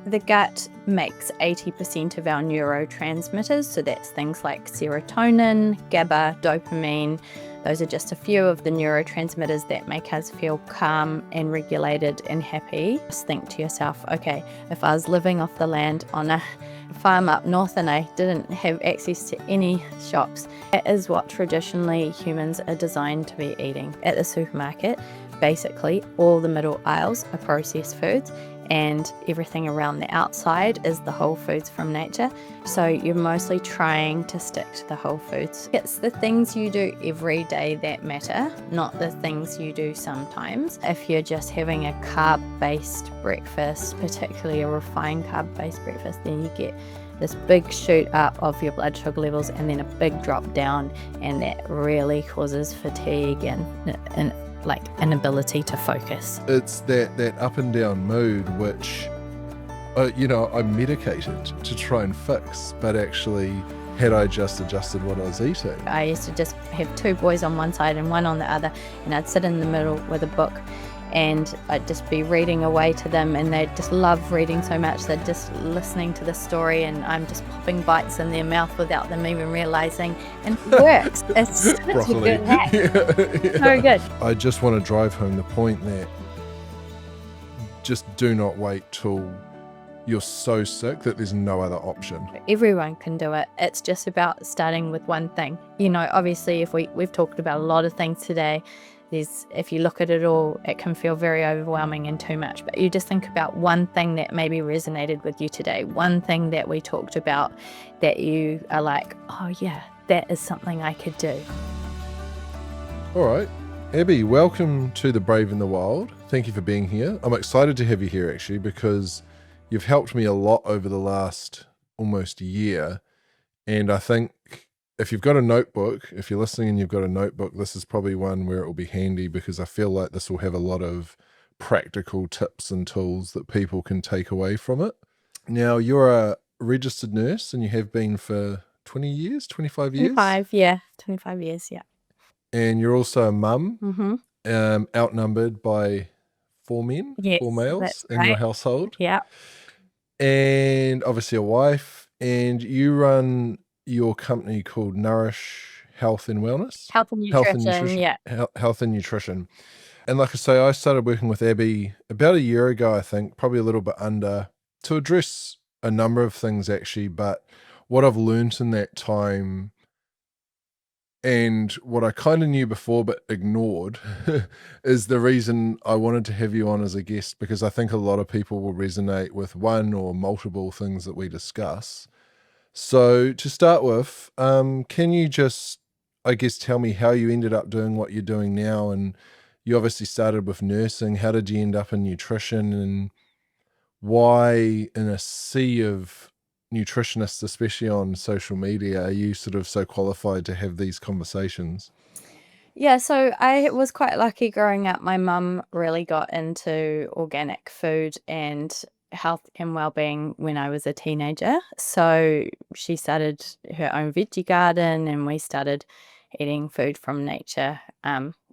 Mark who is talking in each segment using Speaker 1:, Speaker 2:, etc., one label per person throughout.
Speaker 1: The gut makes 80% of our neurotransmitters, so that's things like serotonin, GABA, dopamine. Those are just a few of the neurotransmitters that make us feel calm and regulated and happy. Just think to yourself, okay, if I was living off the land on a farm up north and I didn't have access to any shops, that is what traditionally humans are designed to be eating. At the supermarket, basically all the middle aisles are processed foods, and everything around the outside is the whole foods from nature. So you're mostly trying to stick to the whole foods. It's the things you do every day that matter, not the things you do sometimes. If you're just having a carb-based breakfast, particularly a refined carb-based breakfast, then you get this big shoot up of your blood sugar levels and then a big drop down, and that really causes fatigue and like inability to focus.
Speaker 2: It's that up and down mood which, I medicated to try and fix, but actually had I just adjusted what I was eating.
Speaker 1: I used to just have two boys on one side and one on the other, and I'd sit in the middle with a book and I'd just be reading away to them, and they'd just love reading so much. They're just listening to the story and I'm just popping bites in their mouth without them even realizing, and it works. It's such a good hack.
Speaker 2: Yeah.
Speaker 1: So good.
Speaker 2: I just want to drive home the point that just do not wait till you're so sick that there's no other option.
Speaker 1: Everyone can do it. It's just about starting with one thing. Obviously, if we've talked about a lot of things today, if you look at it all, it can feel very overwhelming and too much. But you just think about one thing that maybe resonated with you today, one thing that we talked about that you are like, oh yeah, that is something I could do.
Speaker 2: All right. Abby, welcome to The Brave and the Wild. Thank you for being here. I'm excited to have you here actually because you've helped me a lot over the last almost year. And I think if you've got a notebook, if you're listening and you've got a notebook, this is probably one where it will be handy because I feel like this will have a lot of practical tips and tools that people can take away from it. Now, you're a registered nurse and you have been for 20 years, 25 years?
Speaker 1: 25 years, yeah.
Speaker 2: And you're also a mum,
Speaker 1: Mm-hmm.
Speaker 2: Outnumbered by 4 men,
Speaker 1: Yes,
Speaker 2: 4 males
Speaker 1: that's
Speaker 2: in
Speaker 1: right.
Speaker 2: your household.
Speaker 1: Yeah.
Speaker 2: And obviously a wife, and you run your company called Nourish Health and Wellness?
Speaker 1: Health and nutrition, yeah.
Speaker 2: Health and Nutrition. And like I say, I started working with Abby about a year ago, I think, probably a little bit under, to address a number of things actually. But what I've learned in that time, and what I kind of knew before but ignored, is the reason I wanted to have you on as a guest, because I think a lot of people will resonate with one or multiple things that we discuss. So to start with, can you just, I guess, tell me how you ended up doing what you're doing now? And you obviously started with nursing. How did you end up in nutrition, and why in a sea of nutritionists, especially on social media, are you sort of so qualified to have these conversations?
Speaker 1: Yeah, so I was quite lucky growing up. My mum really got into organic food and health and well-being when I was a teenager. So she started her own veggie garden and we started eating food from nature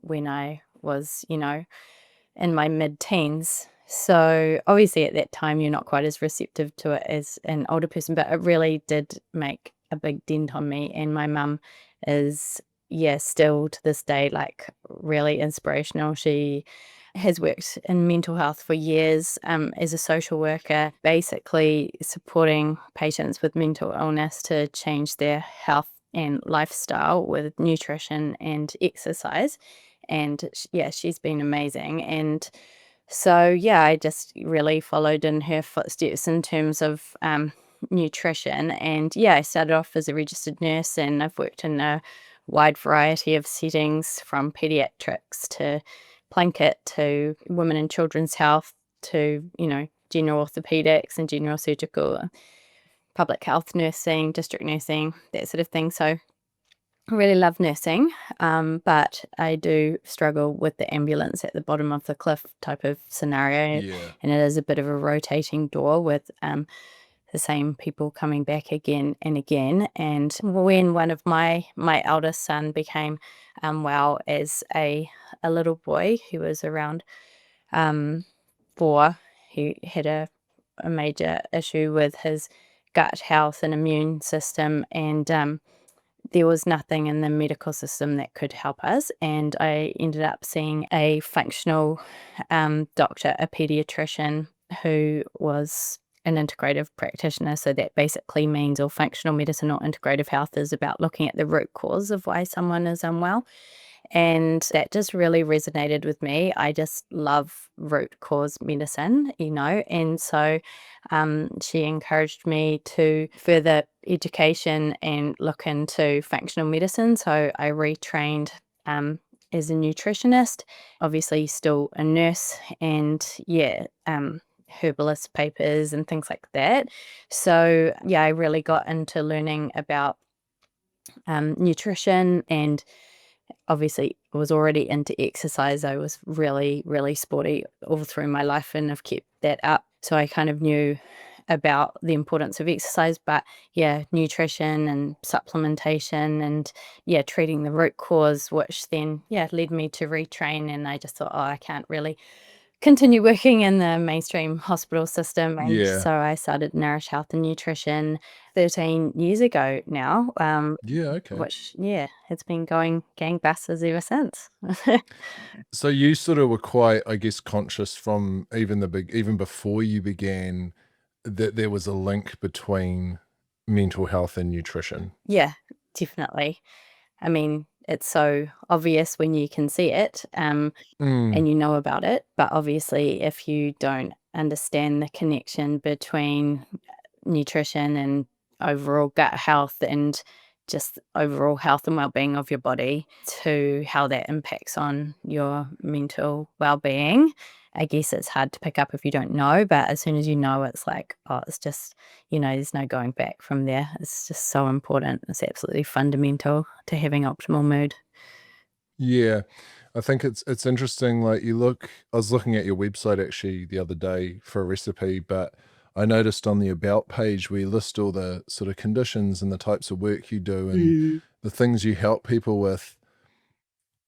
Speaker 1: when I was, in my mid-teens. So obviously at that time you're not quite as receptive to it as an older person, but it really did make a big dent on me. And my mum is, yeah, still to this day, like really inspirational. She has worked in mental health for years as a social worker, basically supporting patients with mental illness to change their health and lifestyle with nutrition and exercise. And yeah, she's been amazing. And so, yeah, I just really followed in her footsteps in terms of nutrition. And yeah, I started off as a registered nurse and I've worked in a wide variety of settings, from pediatrics to blanket to women and children's health to, general orthopedics and general surgical, public health nursing, district nursing, that sort of thing. So I really love nursing, but I do struggle with the ambulance at the bottom of the cliff type of scenario.
Speaker 2: Yeah.
Speaker 1: And it is a bit of a rotating door with the same people coming back again and again. And when one of my eldest son became well as a little boy who was around 4, he had a a major issue with his gut health and immune system, and there was nothing in the medical system that could help us. And I ended up seeing a functional doctor, a pediatrician, who was an integrative practitioner. So that basically means, or functional medicine or integrative health is about looking at the root cause of why someone is unwell. And that just really resonated with me. I just love root cause medicine, and so she encouraged me to further education and look into functional medicine. So I retrained as a nutritionist, obviously still a nurse, and herbalist papers and things like that. So yeah, I really got into learning about nutrition, and obviously was already into exercise. I was really, really sporty all through my life and have kept that up. So I kind of knew about the importance of exercise, but yeah, nutrition and supplementation and treating the root cause, which then, led me to retrain. And I just thought, oh, I can't really continue working in the mainstream hospital system. And
Speaker 2: Yeah.
Speaker 1: so I started Nourish Health and Nutrition 13 years ago now,
Speaker 2: Yeah, okay.
Speaker 1: which, it's been going gangbusters ever since.
Speaker 2: So you sort of were quite, I guess, conscious from even even before you began that there was a link between mental health and nutrition.
Speaker 1: Yeah, definitely. I mean, it's so obvious when you can see it,
Speaker 2: Mm,
Speaker 1: and you know about it, but obviously if you don't understand the connection between nutrition and overall gut health and just overall health and well-being of your body to how that impacts on your mental well-being. I guess it's hard to pick up if you don't know, but as soon as you know, it's like, oh, it's just, there's no going back from there. It's just so important. It's absolutely fundamental to having optimal mood.
Speaker 2: yeah. I think it's interesting, like I was looking at your website actually the other day for a recipe, but I noticed on the about page we list all the sort of conditions and the types of work you do and
Speaker 1: Mm.
Speaker 2: the things you help people with.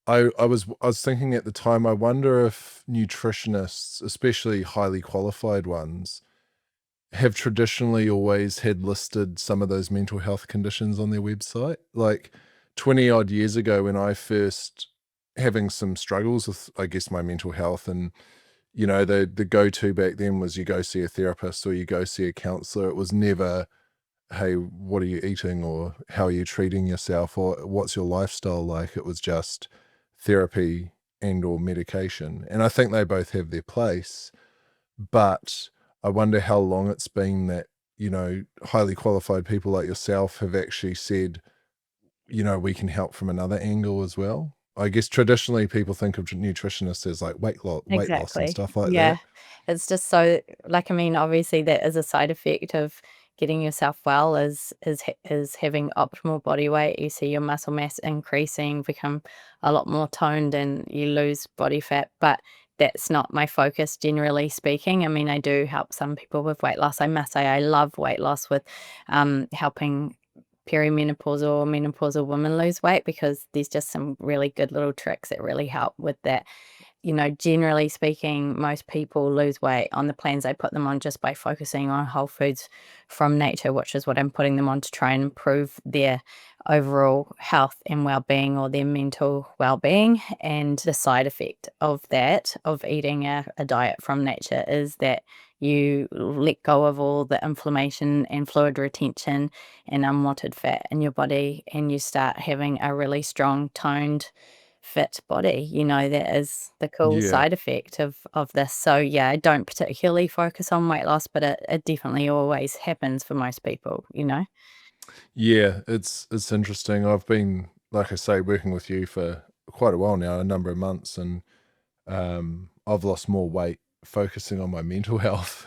Speaker 2: I was thinking at the time, I wonder if nutritionists, especially highly qualified ones, have traditionally always had listed some of those mental health conditions on their website. Like 20 odd years ago, when I first having some struggles with, I guess, my mental health, and the go to back then was you go see a therapist or you go see a counselor. It was never, hey, what are you eating, or how are you treating yourself, or what's your lifestyle like. It was just therapy and or medication. And I think they both have their place, but I wonder how long it's been that, highly qualified people like yourself have actually said, we can help from another angle as well. I guess traditionally people think of nutritionists as like weight loss and
Speaker 1: Exactly.
Speaker 2: stuff like
Speaker 1: Yeah.
Speaker 2: that.
Speaker 1: It's just so like, I mean, obviously that is a side effect of getting yourself well is having optimal body weight. You see your muscle mass increasing, become a lot more toned, and you lose body fat, but that's not my focus, generally speaking. I mean, I do help some people with weight loss. I must say I love weight loss with helping perimenopausal or menopausal women lose weight, because there's just some really good little tricks that really help with that. Generally speaking, most people lose weight on the plans I put them on just by focusing on whole foods from nature, which is what I'm putting them on to try and improve their overall health and well-being, or their mental well-being. And the side effect of that, of eating a diet from nature, is that you let go of all the inflammation and fluid retention and unwanted fat in your body, and you start having a really strong, toned, fit body. That is the cool
Speaker 2: Yeah.
Speaker 1: side effect of this. So yeah, I don't particularly focus on weight loss, but it definitely always happens for most people.
Speaker 2: Yeah, it's interesting. I've been, like I say, working with you for quite a while now, a number of months, and I've lost more weight focusing on my mental health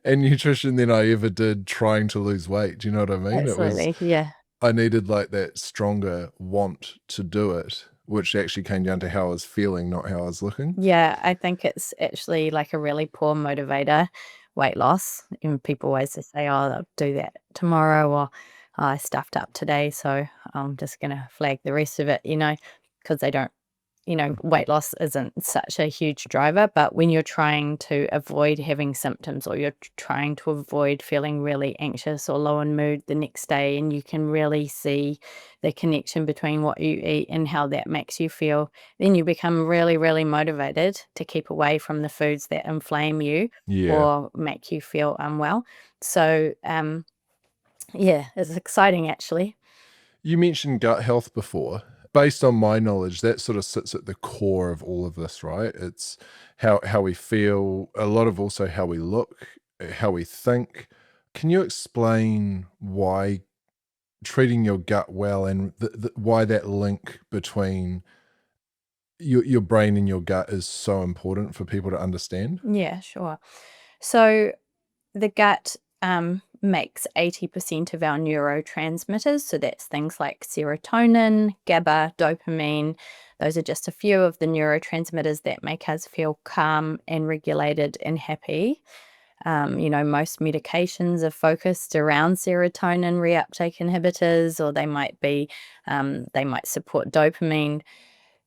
Speaker 2: and nutrition than I ever did trying to lose weight. Do you know what I mean?
Speaker 1: Absolutely. Yeah.
Speaker 2: I needed like that stronger want to do it, which actually came down to how I was feeling, not how I was looking.
Speaker 1: Yeah, I think it's actually like a really poor motivator, weight loss. People always just say, "Oh, I'll do that tomorrow," or, "Oh, I stuffed up today, so I'm just gonna flag the rest of it," because they don't weight loss isn't such a huge driver, but when you're trying to avoid having symptoms, or you're trying to avoid feeling really anxious or low in mood the next day, and you can really see the connection between what you eat and how that makes you feel, then you become really, really motivated to keep away from the foods that inflame you
Speaker 2: Yeah.
Speaker 1: or make you feel unwell. So, yeah, it's exciting actually.
Speaker 2: You mentioned gut health before. Based on my knowledge, that sort of sits at the core of all of this, right? It's how we feel, a lot of also how we look, how we think. Can you explain why treating your gut well and why that link between your brain and your gut is so important for people to understand?
Speaker 1: Yeah, sure. So the gut makes 80% of our neurotransmitters. So that's things like serotonin, GABA, dopamine. Those are just a few of the neurotransmitters that make us feel calm and regulated and happy. Most medications are focused around serotonin reuptake inhibitors, or they might support dopamine.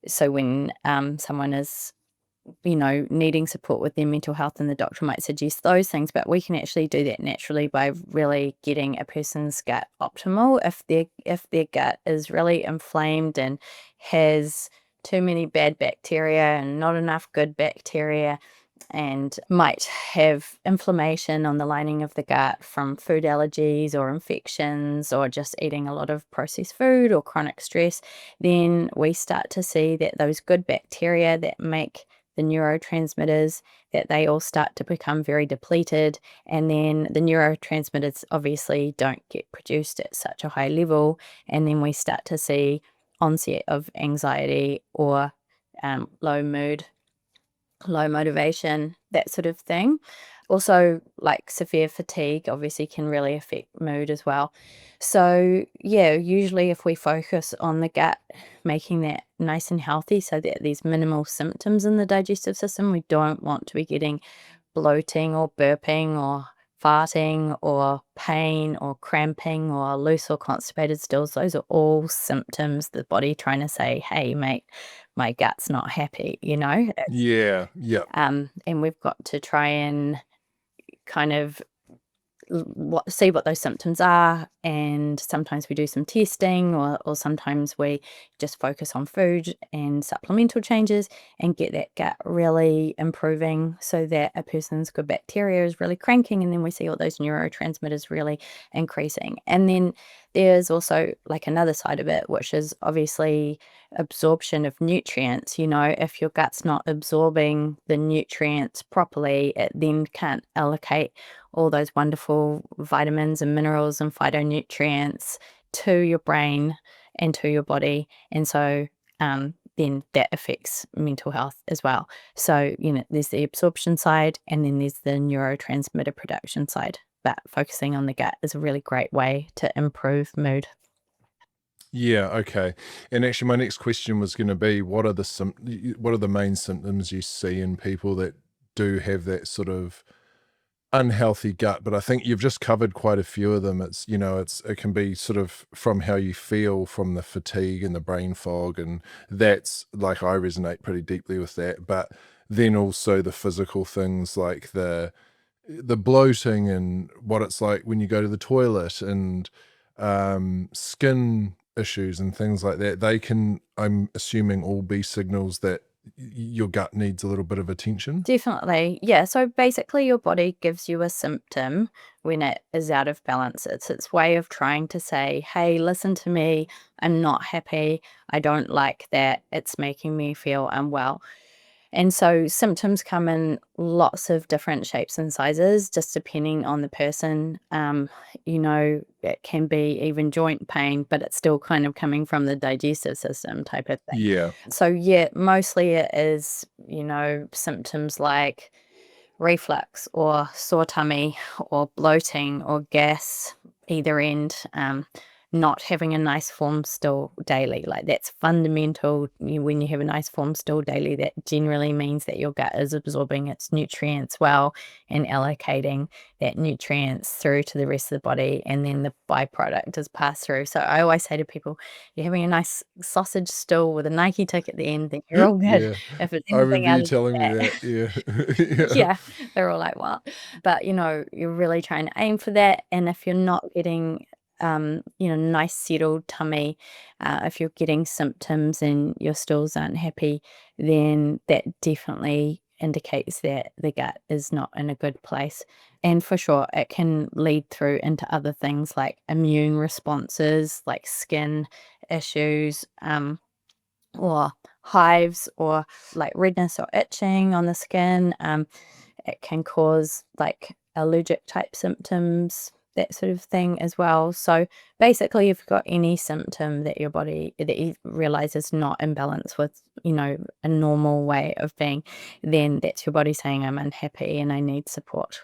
Speaker 1: So when someone is needing support with their mental health, and the doctor might suggest those things, but we can actually do that naturally by really getting a person's gut optimal. If their gut is really inflamed and has too many bad bacteria and not enough good bacteria, and might have inflammation on the lining of the gut from food allergies or infections or just eating a lot of processed food or chronic stress, then we start to see that those good bacteria that make the neurotransmitters, that they all start to become very depleted, and then the neurotransmitters obviously don't get produced at such a high level, and then we start to see onset of anxiety or low mood, low motivation, that sort of thing. Also, like severe fatigue obviously can really affect mood as well. So, yeah, usually if we focus on the gut, making that nice and healthy so that there's minimal symptoms in the digestive system, we don't want to be getting bloating or burping or farting or pain or cramping or loose or constipated stools. Those are all symptoms, the body trying to say, hey, mate, my gut's not happy.
Speaker 2: Yeah, yeah.
Speaker 1: And we've got to try and kind of see what those symptoms are, and sometimes we do some testing, or sometimes we just focus on food and supplemental changes and get that gut really improving so that a person's good bacteria is really cranking, and then we see all those neurotransmitters really increasing. And then there's also like another side of it, which is obviously absorption of nutrients. If your gut's not absorbing the nutrients properly, it then can't allocate all those wonderful vitamins and minerals and phytonutrients to your brain and to your body. And so then that affects mental health as well. So, there's the absorption side, and then there's the neurotransmitter production side. But focusing on the gut is a really great way to improve mood.
Speaker 2: Yeah, okay. And actually my next question was going to be what are the main symptoms you see in people that do have that sort of unhealthy gut? But I think you've just covered quite a few of them. It can be sort of from how you feel, from the fatigue and the brain fog, and that's like I resonate pretty deeply with that. But then also the physical things like the bloating and what it's like when you go to the toilet, and skin issues and things like that. They can, I'm assuming, all be signals that your gut needs a little bit of attention.
Speaker 1: Definitely. Yeah. So basically, your body gives you a symptom when it is out of balance. It's its way of trying to say, hey, listen to me. I'm not happy. I don't like that. It's making me feel unwell. And so symptoms come in lots of different shapes and sizes, just depending on the person. It can be even joint pain, but it's still kind of coming from the digestive system type of thing.
Speaker 2: Yeah.
Speaker 1: So, yeah, mostly it is, symptoms like reflux or sore tummy or bloating or gas, either end. not having a nice form stool daily. Like, that's fundamental. When you have a nice form stool daily, that generally means that your gut is absorbing its nutrients well and allocating that nutrients through to the rest of the body, and then the byproduct is passed through. So I always say to people, you're having a nice sausage stool with a Nike tick at the end, then you're all good.
Speaker 2: Yeah.
Speaker 1: If it's
Speaker 2: I
Speaker 1: anything
Speaker 2: remember you
Speaker 1: other
Speaker 2: telling me
Speaker 1: than
Speaker 2: that.
Speaker 1: that,
Speaker 2: Yeah. Yeah.
Speaker 1: yeah, they're all like, "What?" But, you're really trying to aim for that, and if you're not getting, nice settled tummy, if you're getting symptoms and your stools aren't happy, then that definitely indicates that the gut is not in a good place. And for sure, it can lead through into other things like immune responses, like skin issues, or hives, or like redness or itching on the skin. It can cause like allergic type symptoms, that sort of thing as well. So basically, if you've got any symptom that you realize is not in balance with, a normal way of being, then that's your body saying, I'm unhappy and I need support.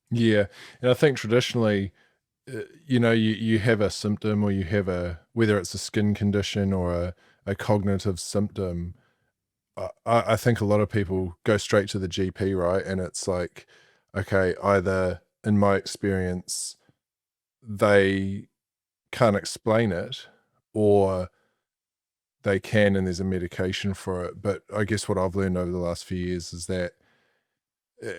Speaker 2: Yeah. And I think traditionally, you have a symptom, or you have whether it's a skin condition or a cognitive symptom. I think a lot of people go straight to the GP, right? And it's like, okay, either in my experience, they can't explain it, or they can and there's a medication for it. But I guess what I've learned over the last few years is that,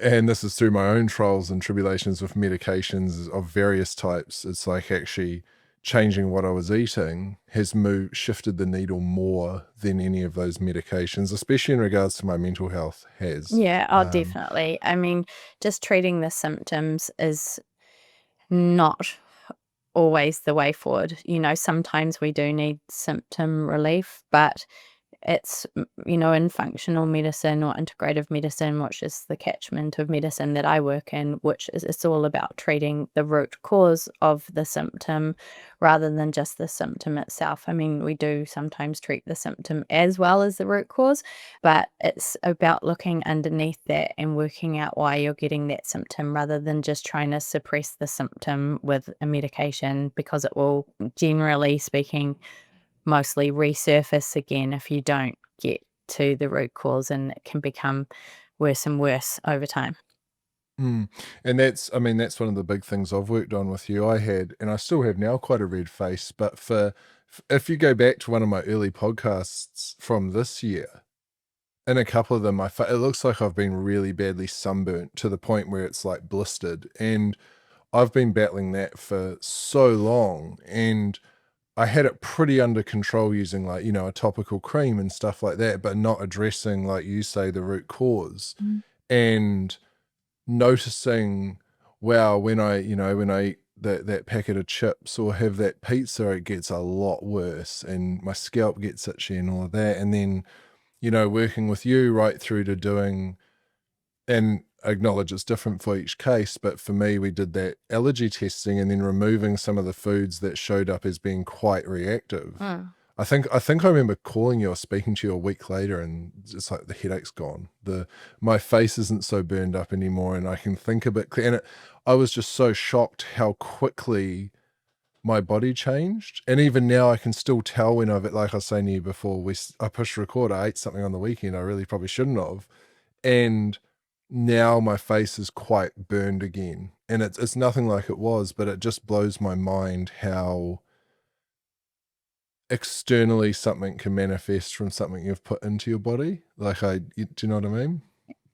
Speaker 2: and this is through my own trials and tribulations with medications of various types, it's like actually changing what I was eating has shifted the needle more than any of those medications, especially in regards to my mental health has.
Speaker 1: Yeah, oh, definitely. I mean, just treating the symptoms is not always the way forward. Sometimes we do need symptom relief, but it's, in functional medicine or integrative medicine, which is the catchment of medicine that I work in, which is it's all about treating the root cause of the symptom rather than just the symptom itself. I mean, we do sometimes treat the symptom as well as the root cause, but it's about looking underneath that and working out why you're getting that symptom rather than just trying to suppress the symptom with a medication, because it will, generally speaking, mostly resurface again if you don't get to the root cause, and it can become worse and worse over time.
Speaker 2: Mm. And I mean, that's one of the big things I've worked on with you. I had, and I still have now, quite a red face. But if you go back to one of my early podcasts from this year, in a couple of them, it looks like I've been really badly sunburnt to the point where it's like blistered. And I've been battling that for so long. And I had it pretty under control using, like, a topical cream and stuff like that, but not addressing, like you say, the root cause.
Speaker 1: Mm.
Speaker 2: And noticing, wow, when I eat that packet of chips or have that pizza, it gets a lot worse and my scalp gets itchy and all of that. And then, working with you right through to doing, and acknowledge it's different for each case, but for me, we did that allergy testing and then removing some of the foods that showed up as being quite reactive.
Speaker 1: Mm.
Speaker 2: I think I remember calling you or speaking to you a week later, and it's like the headache's gone. My face isn't so burned up anymore, and I can think a bit clear. And I was just so shocked how quickly my body changed. And even now, I can still tell when like I was saying to you before, I pushed record. I ate something on the weekend I really probably shouldn't have, and now my face is quite burned again. And it's nothing like it was, but it just blows my mind how externally something can manifest from something you've put into your body. Do you know what I mean?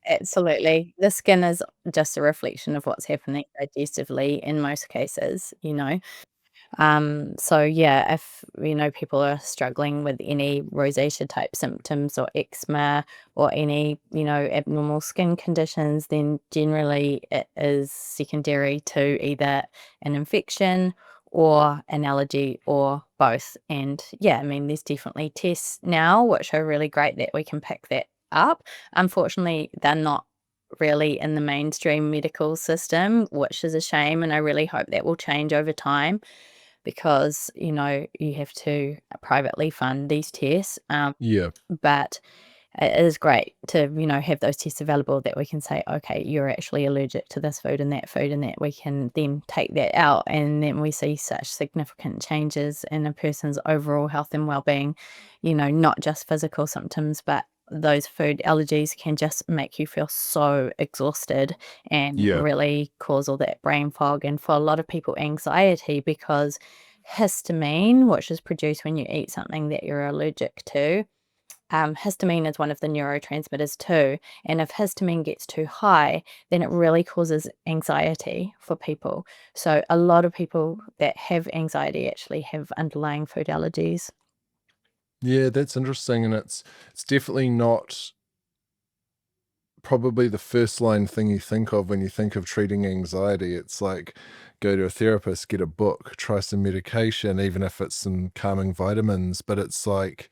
Speaker 1: Absolutely. The skin is just a reflection of what's happening digestively in most cases. So yeah, if people are struggling with any rosacea type symptoms or eczema or any abnormal skin conditions, then generally it is secondary to either an infection or an allergy or both. And yeah, I mean, there's definitely tests now which are really great that we can pick that up. Unfortunately, they're not really in the mainstream medical system, which is a shame, and I really hope that will change over time, because you have to privately fund these tests.
Speaker 2: Yeah.
Speaker 1: But it is great to, have those tests available that we can say, okay, you're actually allergic to this food, and that we can then take that out, and then we see such significant changes in a person's overall health and well-being, not just physical symptoms, but those food allergies can just make you feel so exhausted and
Speaker 2: Yeah.
Speaker 1: really cause all that brain fog, and for a lot of people, anxiety, because histamine, which is produced when you eat something that you're allergic to, histamine is one of the neurotransmitters too, and if histamine gets too high, then it really causes anxiety for people. So a lot of people that have anxiety actually have underlying food allergies.
Speaker 2: Yeah, that's interesting, and it's definitely not probably the first line thing you think of when you think of treating anxiety. It's like go to a therapist, get a book, try some medication, even if it's some calming vitamins. But it's like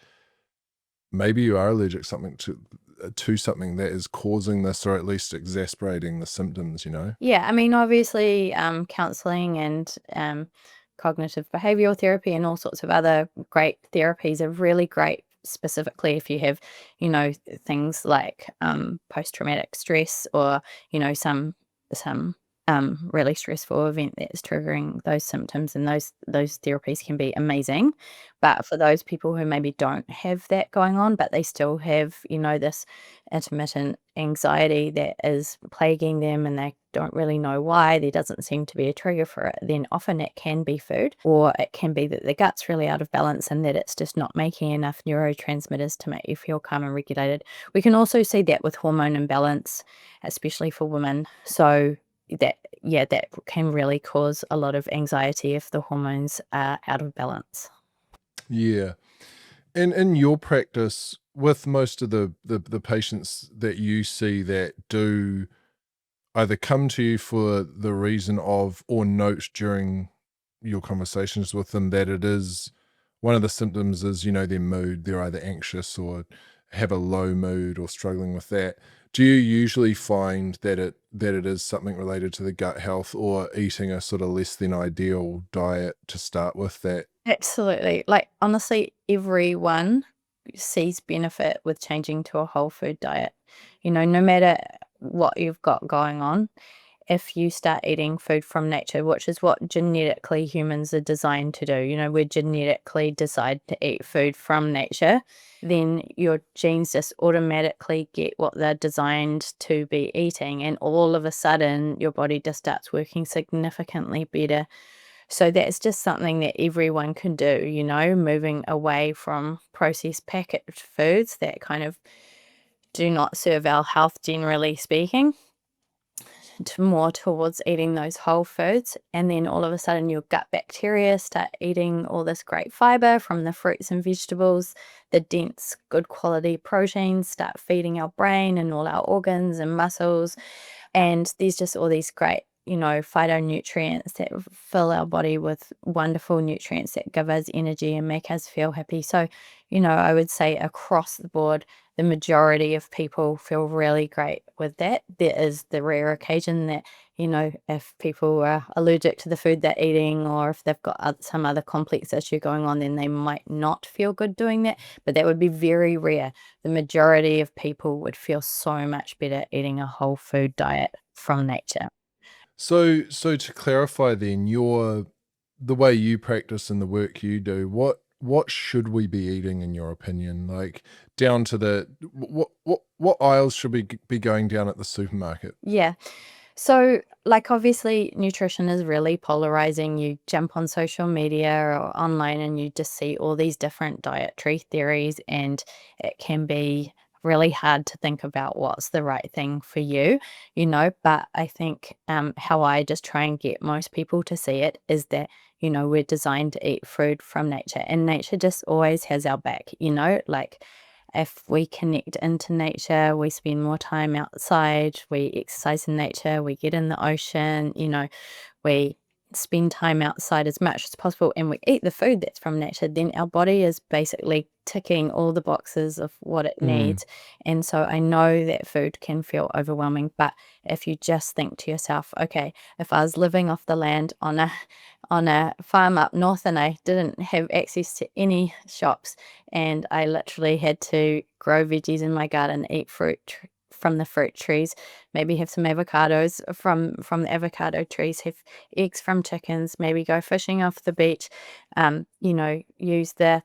Speaker 2: maybe you are allergic something to something that is causing this, or at least exacerbating the symptoms. You know?
Speaker 1: Yeah, I mean, obviously, counseling and cognitive behavioral therapy and all sorts of other great therapies are really great, specifically if you have, things like post-traumatic stress, or, some really stressful event that's triggering those symptoms, and those therapies can be amazing. But for those people who maybe don't have that going on, but they still have, this intermittent anxiety that is plaguing them, and they don't really know why, there doesn't seem to be a trigger for it, then often it can be food, or it can be that the gut's really out of balance and that it's just not making enough neurotransmitters to make you feel calm and regulated. We can also see that with hormone imbalance, especially for women. So that can really cause a lot of anxiety if the hormones are out of balance.
Speaker 2: Yeah. And in your practice, with most of the patients that you see that do either come to you for the reason of, or note during your conversations with them that it is one of the symptoms is, their mood, they're either anxious or have a low mood or struggling with that. Do you usually find that it is something related to the gut health, or eating a sort of less than ideal diet to start with that?
Speaker 1: Absolutely. Like, honestly, everyone sees benefit with changing to a whole food diet. No matter what you've got going on, if you start eating food from nature, which is what genetically humans are designed to do, we're genetically designed to eat food from nature, then your genes just automatically get what they're designed to be eating. And all of a sudden, your body just starts working significantly better. So that's just something that everyone can do, moving away from processed packaged foods that kind of do not serve our health, generally speaking, to more towards eating those whole foods. And then all of a sudden, your gut bacteria start eating all this great fiber from the fruits and vegetables. The dense, good quality proteins start feeding our brain and all our organs and muscles. And there's just all these great, phytonutrients that fill our body with wonderful nutrients that give us energy and make us feel happy. So, I would say across the board, the majority of people feel really great with that. There is the rare occasion that, if people are allergic to the food they're eating, or if they've got some other complex issue going on, then they might not feel good doing that. But that would be very rare. The majority of people would feel so much better eating a whole food diet from nature.
Speaker 2: So to clarify then, the way you practice and the work you do, what should we be eating in your opinion? Like down to the what aisles should we be going down at the supermarket?
Speaker 1: Yeah. So, like, obviously, nutrition is really polarizing. You jump on social media or online and you just see all these different dietary theories, and it can be really hard to think about what's the right thing for you, But I think how I just try and get most people to see it is that, we're designed to eat food from nature, and nature just always has our back, Like, if we connect into nature, we spend more time outside, we exercise in nature, we get in the ocean, we spend time outside as much as possible and we eat the food that's from nature, then our body is basically ticking all the boxes of what it
Speaker 2: Mm.
Speaker 1: needs. And so I know that food can feel overwhelming, but if you just think to yourself, okay, if I was living off the land on a farm up north and I didn't have access to any shops and I literally had to grow veggies in my garden, eat from the fruit trees, maybe have some avocados from the avocado trees, have eggs from chickens, maybe go fishing off the beach, use the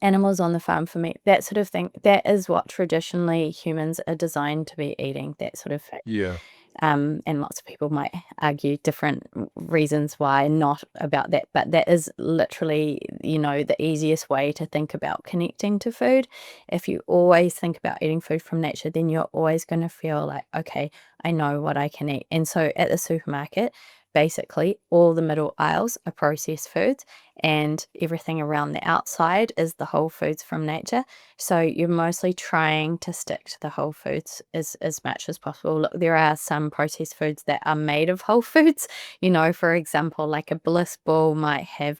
Speaker 1: animals on the farm for meat, that sort of thing. That is what traditionally humans are designed to be eating, that sort of thing.
Speaker 2: Yeah.
Speaker 1: And lots of people might argue different reasons why not about that, but that is literally, the easiest way to think about connecting to food. If you always think about eating food from nature, then you're always going to feel like, okay, I know what I can eat. And so at the supermarket, basically all the middle aisles are processed foods and everything around the outside is the whole foods from nature. So you're mostly trying to stick to the whole foods as much as possible. Look, there are some processed foods that are made of whole foods. For example, like a bliss ball might have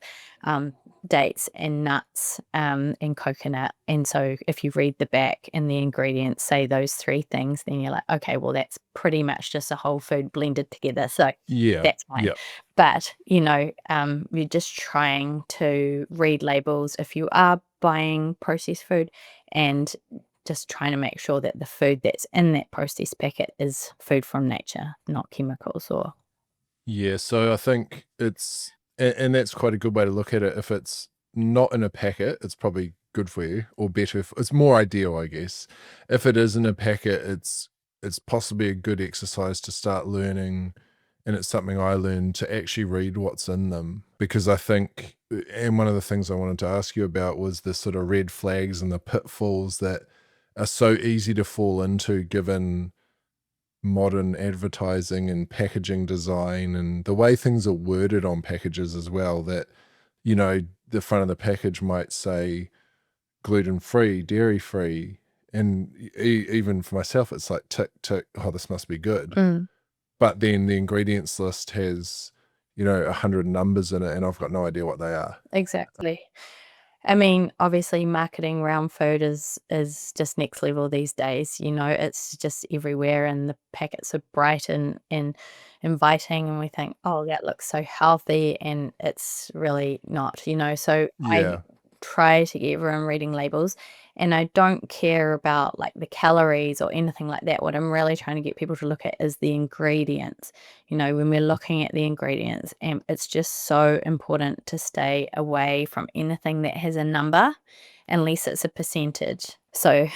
Speaker 1: dates and nuts and coconut. And so if you read the back and the ingredients say those three things, then you're like, okay, well, that's pretty much just a whole food blended together. So
Speaker 2: Yeah.
Speaker 1: that's fine.
Speaker 2: Yeah.
Speaker 1: But, you're just trying to read labels if you are buying processed food and just trying to make sure that the food that's in that processed packet is food from nature, not chemicals or.
Speaker 2: Yeah, so I think and that's quite a good way to look at it. If it's not in a packet, it's probably good for you, or better. If it's more ideal, I guess. If it is in a packet, it's possibly a good exercise to start learning, and it's something I learned to actually read what's in them, because I think, and one of the things I wanted to ask you about was the sort of red flags and the pitfalls that are so easy to fall into given modern advertising and packaging design and the way things are worded on packages as well, that the front of the package might say gluten free, dairy free, and even for myself it's like tick tick, oh, this must be good.
Speaker 1: Mm,
Speaker 2: But then the ingredients list has 100 numbers in it and I've got no idea what they are.
Speaker 1: exactly. I mean, obviously marketing around food is just next level these days, it's just everywhere and the packets are bright and inviting and we think, "Oh, that looks so healthy," and it's really not, so I
Speaker 2: Yeah.
Speaker 1: try to get everyone reading labels and I don't care about like the calories or anything like that. What I'm really trying to get people to look at is the ingredients. When we're looking at the ingredients, and it's just so important to stay away from anything that has a number unless it's a percentage. So,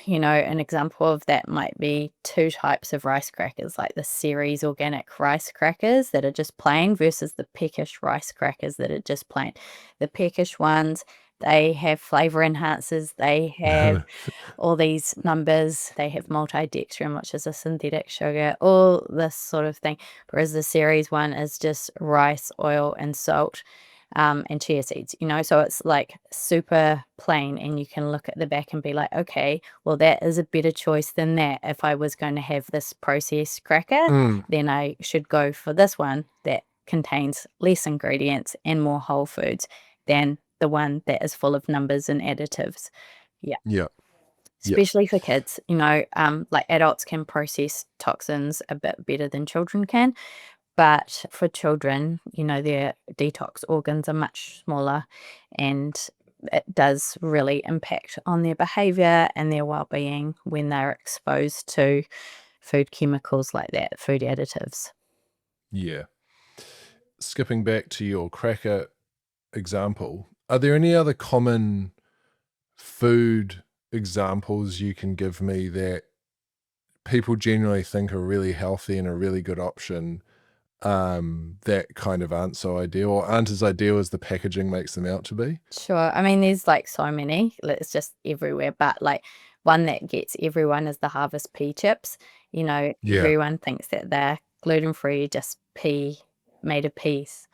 Speaker 1: an example of that might be two types of rice crackers, like the ceres organic rice crackers that are just plain versus the peckish rice crackers that are just plain. The peckish ones, they have flavor enhancers, they have all these numbers. They have maltodextrin, which is a synthetic sugar, all this sort of thing. Whereas the series one is just rice, oil, and salt, and chia seeds, so it's like super plain. And you can look at the back and be like, okay, well, that is a better choice than that. If I was going to have this processed cracker,
Speaker 2: Mm,
Speaker 1: then I should go for this one that contains less ingredients and more whole foods than the one that is full of numbers and additives. Yeah.
Speaker 2: yeah. Yeah.
Speaker 1: Especially for kids, like adults can process toxins a bit better than children can, but for children, their detox organs are much smaller and it does really impact on their behavior and their well-being when they're exposed to food chemicals like that, food additives.
Speaker 2: Yeah. Skipping back to your cracker example, are there any other common food examples you can give me that people generally think are really healthy and a really good option, that kind of aren't so ideal or aren't as ideal as the packaging makes them out to be?
Speaker 1: Sure. I mean, there's like so many, like, it's just everywhere. But like one that gets everyone is the harvest pea chips.
Speaker 2: Yeah.
Speaker 1: Everyone thinks that they're gluten free, just pea made of peas,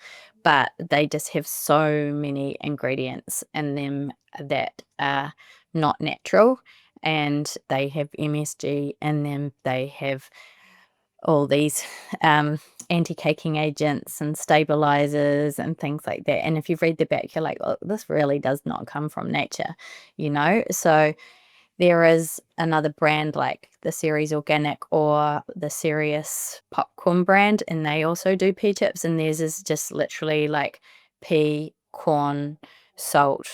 Speaker 1: but they just have so many ingredients in them that are not natural, and they have MSG in them. They have all these anti-caking agents and stabilizers and things like that. And if you read the back, you're like, oh, this really does not come from nature, So there is another brand like the Ceres Organic or the Serious Popcorn brand, and they also do pea tips, and theirs is just literally like pea, corn, salt,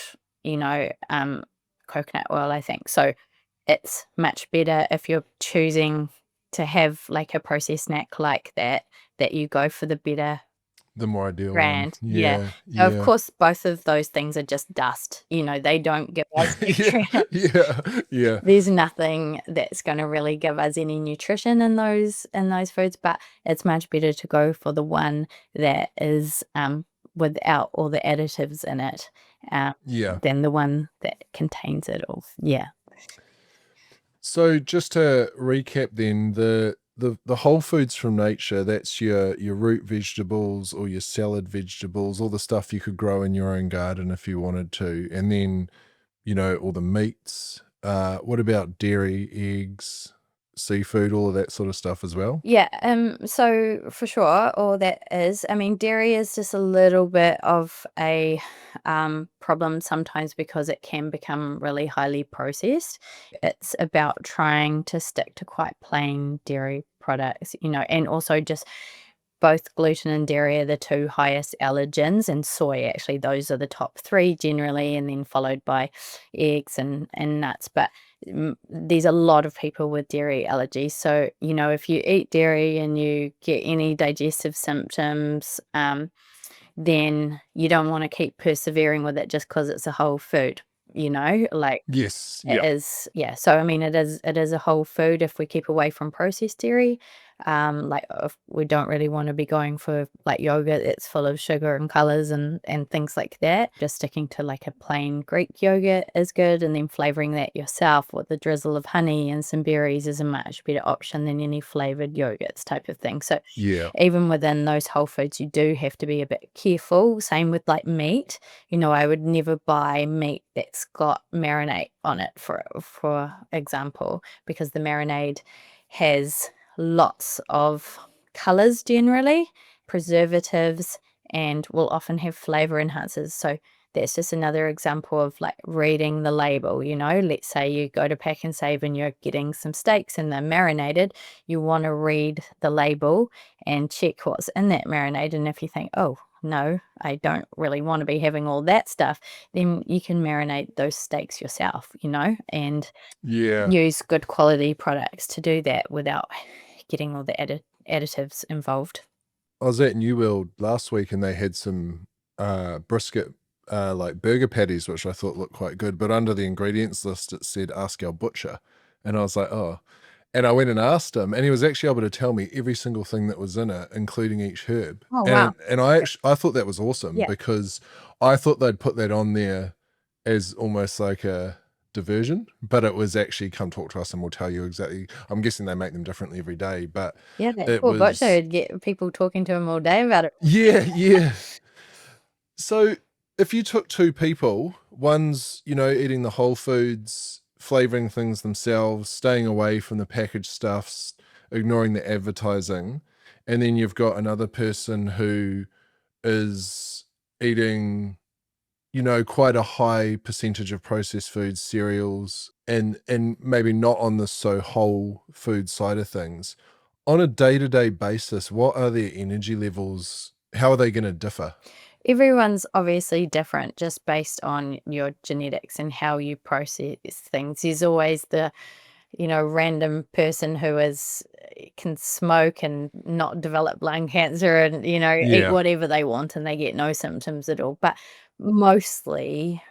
Speaker 1: coconut oil, I think. So it's much better if you're choosing to have like a processed snack like that you go for the better
Speaker 2: The more ideal one.
Speaker 1: brand. Yeah.
Speaker 2: Yeah,
Speaker 1: So of
Speaker 2: yeah.
Speaker 1: course, both of those things are just dust. They don't give us
Speaker 2: Yeah,
Speaker 1: nutrients.
Speaker 2: yeah, yeah,
Speaker 1: There's nothing that's gonna really give us any nutrition in those foods, but it's much better to go for the one that is, without all the additives in it,
Speaker 2: yeah.
Speaker 1: than the one that contains it all. Yeah.
Speaker 2: So just to recap then, the whole foods from nature, that's your root vegetables or your salad vegetables, all the stuff you could grow in your own garden if you wanted to. And then, all the meats. What about dairy, eggs, seafood, all of that sort of stuff as well?
Speaker 1: Yeah, so for sure, all that is, I mean, dairy is just a little bit of a problem sometimes because it can become really highly processed. It's about trying to stick to quite plain dairy products, and also just both gluten and dairy are the two highest allergens, and soy actually, those are the top three generally, and then followed by eggs and nuts. But there's a lot of people with dairy allergies. So, if you eat dairy and you get any digestive symptoms, then you don't want to keep persevering with it just because it's a whole food, like
Speaker 2: Yes.
Speaker 1: it
Speaker 2: Yeah.
Speaker 1: is, yeah. So I mean, it is a whole food if we keep away from processed dairy. Like if we don't really want to be going for like yogurt that's full of sugar and colors and things like that. Just sticking to like a plain Greek yogurt is good, and then flavoring that yourself with a drizzle of honey and some berries is a much better option than any flavored yogurts type of thing. So
Speaker 2: Yeah.
Speaker 1: even within those whole foods, you do have to be a bit careful. Same with like meat. I would never buy meat that's got marinade on it, for example, because the marinade has lots of colors generally, preservatives, and will often have flavor enhancers. So that's just another example of like reading the label. Let's say you go to Pack and Save and you're getting some steaks and they're marinated. You want to read the label and check what's in that marinade. And if you think, oh, no, I don't really want to be having all that stuff, then you can marinate those steaks yourself, and
Speaker 2: Yeah.
Speaker 1: use good quality products to do that without getting all the additives involved.
Speaker 2: I was at New World last week and they had some brisket like burger patties, which I thought looked quite good. But under the ingredients list, it said ask our butcher. And I was like, oh. And I went and asked him, and he was actually able to tell me every single thing that was in it, including each herb.
Speaker 1: Oh, wow.
Speaker 2: And I thought that was awesome
Speaker 1: Yeah.
Speaker 2: because I thought they'd put that on there as almost like a diversion, but it was actually come talk to us and we'll tell you exactly. I'm guessing they make them differently every day, but
Speaker 1: Yeah, that
Speaker 2: it
Speaker 1: poor butcher
Speaker 2: was
Speaker 1: would get people talking to him all day about it.
Speaker 2: yeah, yeah. So if you took two people, one's, eating the whole foods, flavoring things themselves, staying away from the packaged stuffs, ignoring the advertising, and then you've got another person who is eating, quite a high percentage of processed foods, cereals, and maybe not on the so whole food side of things. On a day-to-day basis, what are their energy levels? How are they going to differ?
Speaker 1: Everyone's obviously different just based on your genetics and how you process things. There's always the random person who can smoke and not develop lung cancer and, eat
Speaker 2: Yeah.
Speaker 1: whatever they want and they get no symptoms at all. But mostly,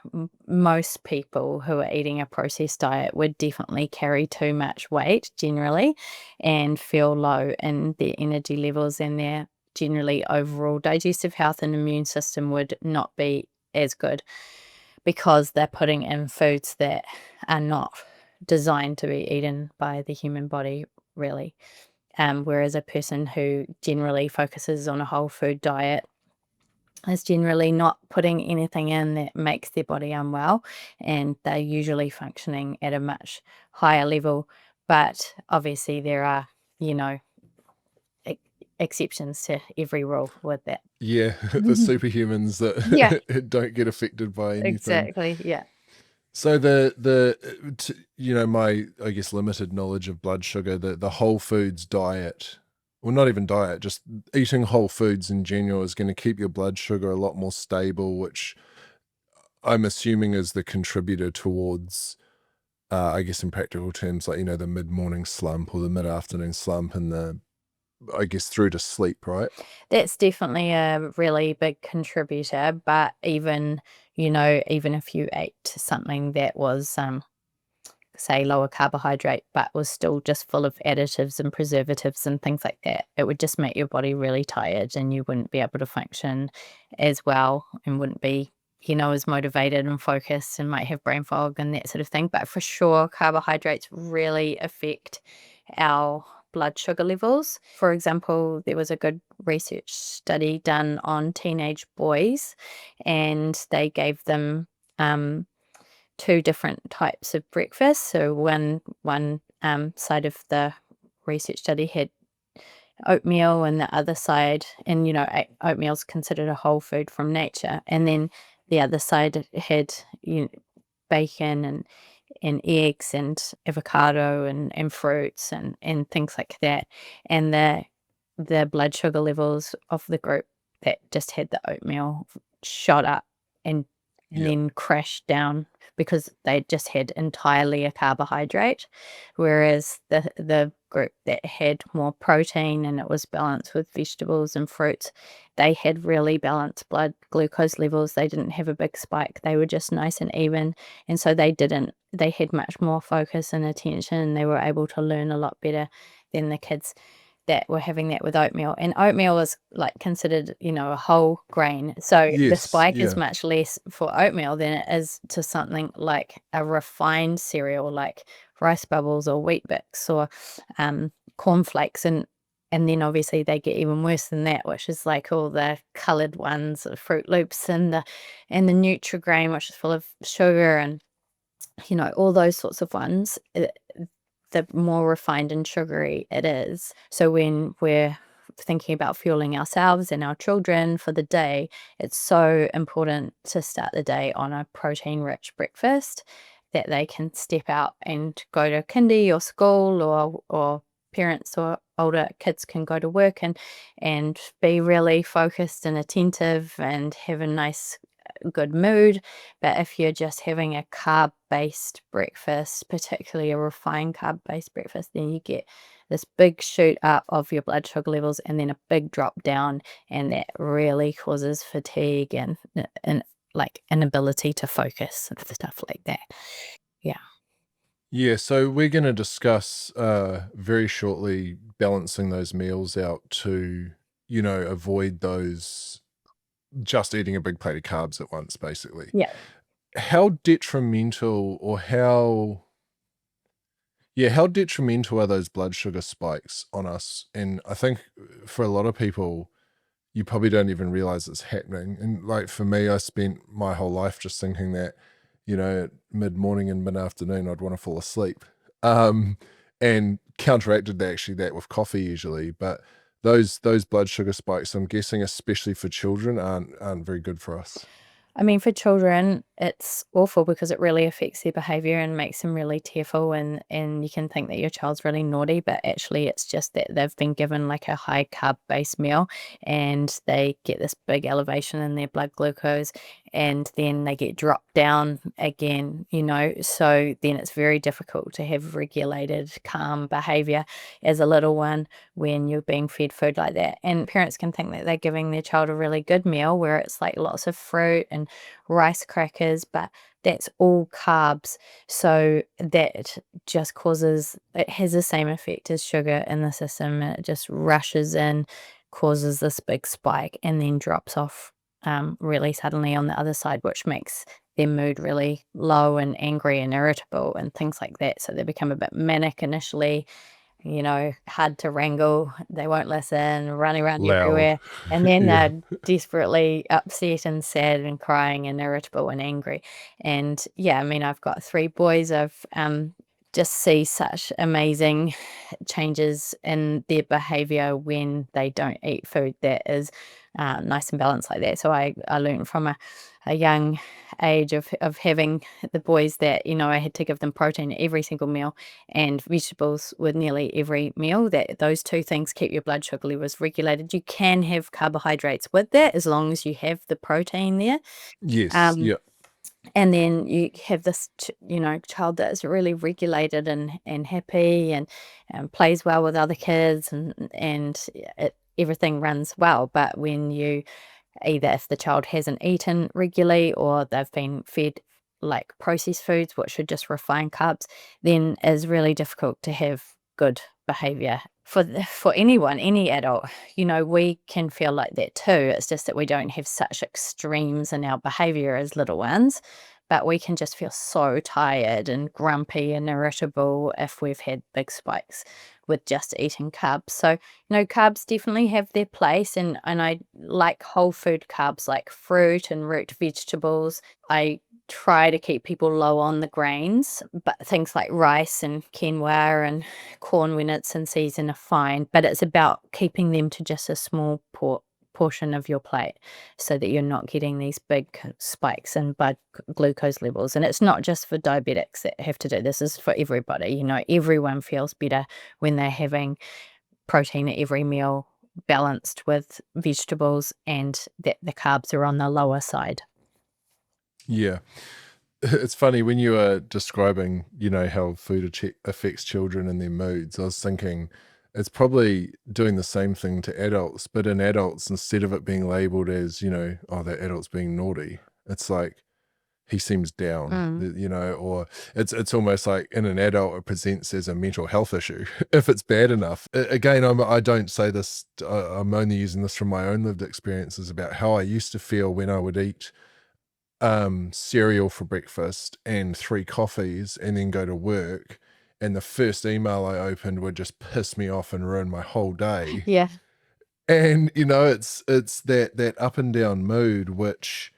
Speaker 1: most people who are eating a processed diet would definitely carry too much weight generally and feel low in their energy levels, and their generally overall digestive health and immune system would not be as good because they're putting in foods that are not designed to be eaten by the human body, really. Whereas a person who generally focuses on a whole food diet is generally not putting anything in that makes their body unwell, and they're usually functioning at a much higher level. But obviously, there are, you know, exceptions to every rule with that.
Speaker 2: Yeah, the superhumans
Speaker 1: Yeah,
Speaker 2: that don't get affected by anything.
Speaker 1: exactly. Yeah.
Speaker 2: So my, I guess, limited knowledge of blood sugar, the whole foods diet, well, not even diet, just eating whole foods in general is going to keep your blood sugar a lot more stable, which I'm assuming is the contributor towards, I guess, in practical terms, like, the mid-morning slump or the mid-afternoon slump and I guess, through to sleep, right?
Speaker 1: That's definitely a really big contributor, but even if you ate something that was, say, lower carbohydrate, but was still just full of additives and preservatives and things like that, it would just make your body really tired and you wouldn't be able to function as well and wouldn't be, as motivated and focused and might have brain fog and that sort of thing. But for sure, carbohydrates really affect our blood sugar levels. For example, there was a good research study done on teenage boys, and they gave them two different types of breakfast. So one side of the research study had oatmeal, and the other side, and oatmeal's considered a whole food from nature, and then the other side had bacon and eggs and avocado and fruits and things like that. And the blood sugar levels of the group that just had the oatmeal shot up and
Speaker 2: Yeah.
Speaker 1: then crashed down because they just had entirely a carbohydrate, whereas the group that had more protein and it was balanced with vegetables and fruits, they had really balanced blood glucose levels. They didn't have a big spike. They were just nice and even. And so they had much more focus and attention, and they were able to learn a lot better than the kids that were having that with oatmeal. And oatmeal is like considered, a whole grain. So the
Speaker 2: Yes,
Speaker 1: spike is
Speaker 2: yeah.
Speaker 1: much less for oatmeal than it is to something like a refined cereal like rice bubbles or wheat bix or cornflakes. And then obviously they get even worse than that, which is like all the coloured ones, the Fruit Loops and the Nutri-Grain, which is full of sugar and all those sorts of ones. The more refined and sugary it is. So when we're thinking about fueling ourselves and our children for the day, it's so important to start the day on a protein-rich breakfast that they can step out and go to kindy or school, or parents or older kids can go to work and be really focused and attentive and have a nice good mood. But if you're just having a carb-based breakfast, particularly a refined carb-based breakfast, then you get this big shoot up of your blood sugar levels and then a big drop down, and that really causes fatigue and like inability to focus and stuff like that. Yeah.
Speaker 2: Yeah, so we're going to discuss very shortly balancing those meals out to, avoid those just eating a big plate of carbs at once, basically.
Speaker 1: Yeah.
Speaker 2: How detrimental or how detrimental are those blood sugar spikes on us? And I think for a lot of people, you probably don't even realize it's happening. And like for me, I spent my whole life just thinking that, at mid-morning and mid-afternoon, I'd want to fall asleep. And counteracted that with coffee usually. But those blood sugar spikes, I'm guessing, especially for children, aren't very good for us.
Speaker 1: I mean, for children, it's awful because it really affects their behavior and makes them really tearful, and you can think that your child's really naughty, but actually it's just that they've been given like a high carb-based meal and they get this big elevation in their blood glucose, and then they get dropped down again, so then it's very difficult to have regulated, calm behavior as a little one when you're being fed food like that. And parents can think that they're giving their child a really good meal where it's like lots of fruit and rice crackers, but that's all carbs. So that just it has the same effect as sugar in the system. And it just rushes in, causes this big spike, and then drops off really suddenly on the other side, which makes their mood really low and angry and irritable and things like that. So they become a bit manic initially, hard to wrangle. They won't listen, running around
Speaker 2: Loud.
Speaker 1: everywhere. And then
Speaker 2: Yeah.
Speaker 1: they're desperately upset and sad and crying and irritable and angry. And yeah, I mean, I've got 3 boys. I've just see such amazing changes in their behaviour when they don't eat food that is nice and balanced like that. So I learned from a young age of having the boys that, I had to give them protein at every single meal and vegetables with nearly every meal, that those two things keep your blood sugar levels regulated. You can have carbohydrates with that as long as you have the protein there.
Speaker 2: Yes.
Speaker 1: Um,
Speaker 2: Yeah.
Speaker 1: and then you have this, child that is really regulated and happy and plays well with other kids and everything runs well. But when you either if the child hasn't eaten regularly or they've been fed like processed foods, which are just refined carbs, then it's really difficult to have good behavior for anyone, any adult. We can feel like that too. It's just that we don't have such extremes in our behavior as little ones, but we can just feel so tired and grumpy and irritable if we've had big spikes with just eating carbs. So carbs definitely have their place, and I like whole food carbs like fruit and root vegetables. I try to keep people low on the grains, but things like rice and quinoa and corn when it's in season are fine, but it's about keeping them to just a small portion of your plate so that you're not getting these big spikes in blood glucose levels. And it's not just for diabetics that have to do this, is for everybody. Everyone feels better when they're having protein at every meal balanced with vegetables and that the carbs are on the lower side.
Speaker 2: Yeah. It's funny when you are describing, how food affects children and their moods. I was thinking it's probably doing the same thing to adults, but in adults, instead of it being labeled as, oh, that adult's being naughty, it's like he seems down,
Speaker 1: Mm.
Speaker 2: or it's almost like in an adult it presents as a mental health issue if it's bad enough. Again, I don't say this, I'm only using this from my own lived experiences about how I used to feel when I would eat cereal for breakfast and 3 coffees and then go to work, and the first email I opened would just piss me off and ruin my whole day.
Speaker 1: Yeah.
Speaker 2: And it's that up and down mood which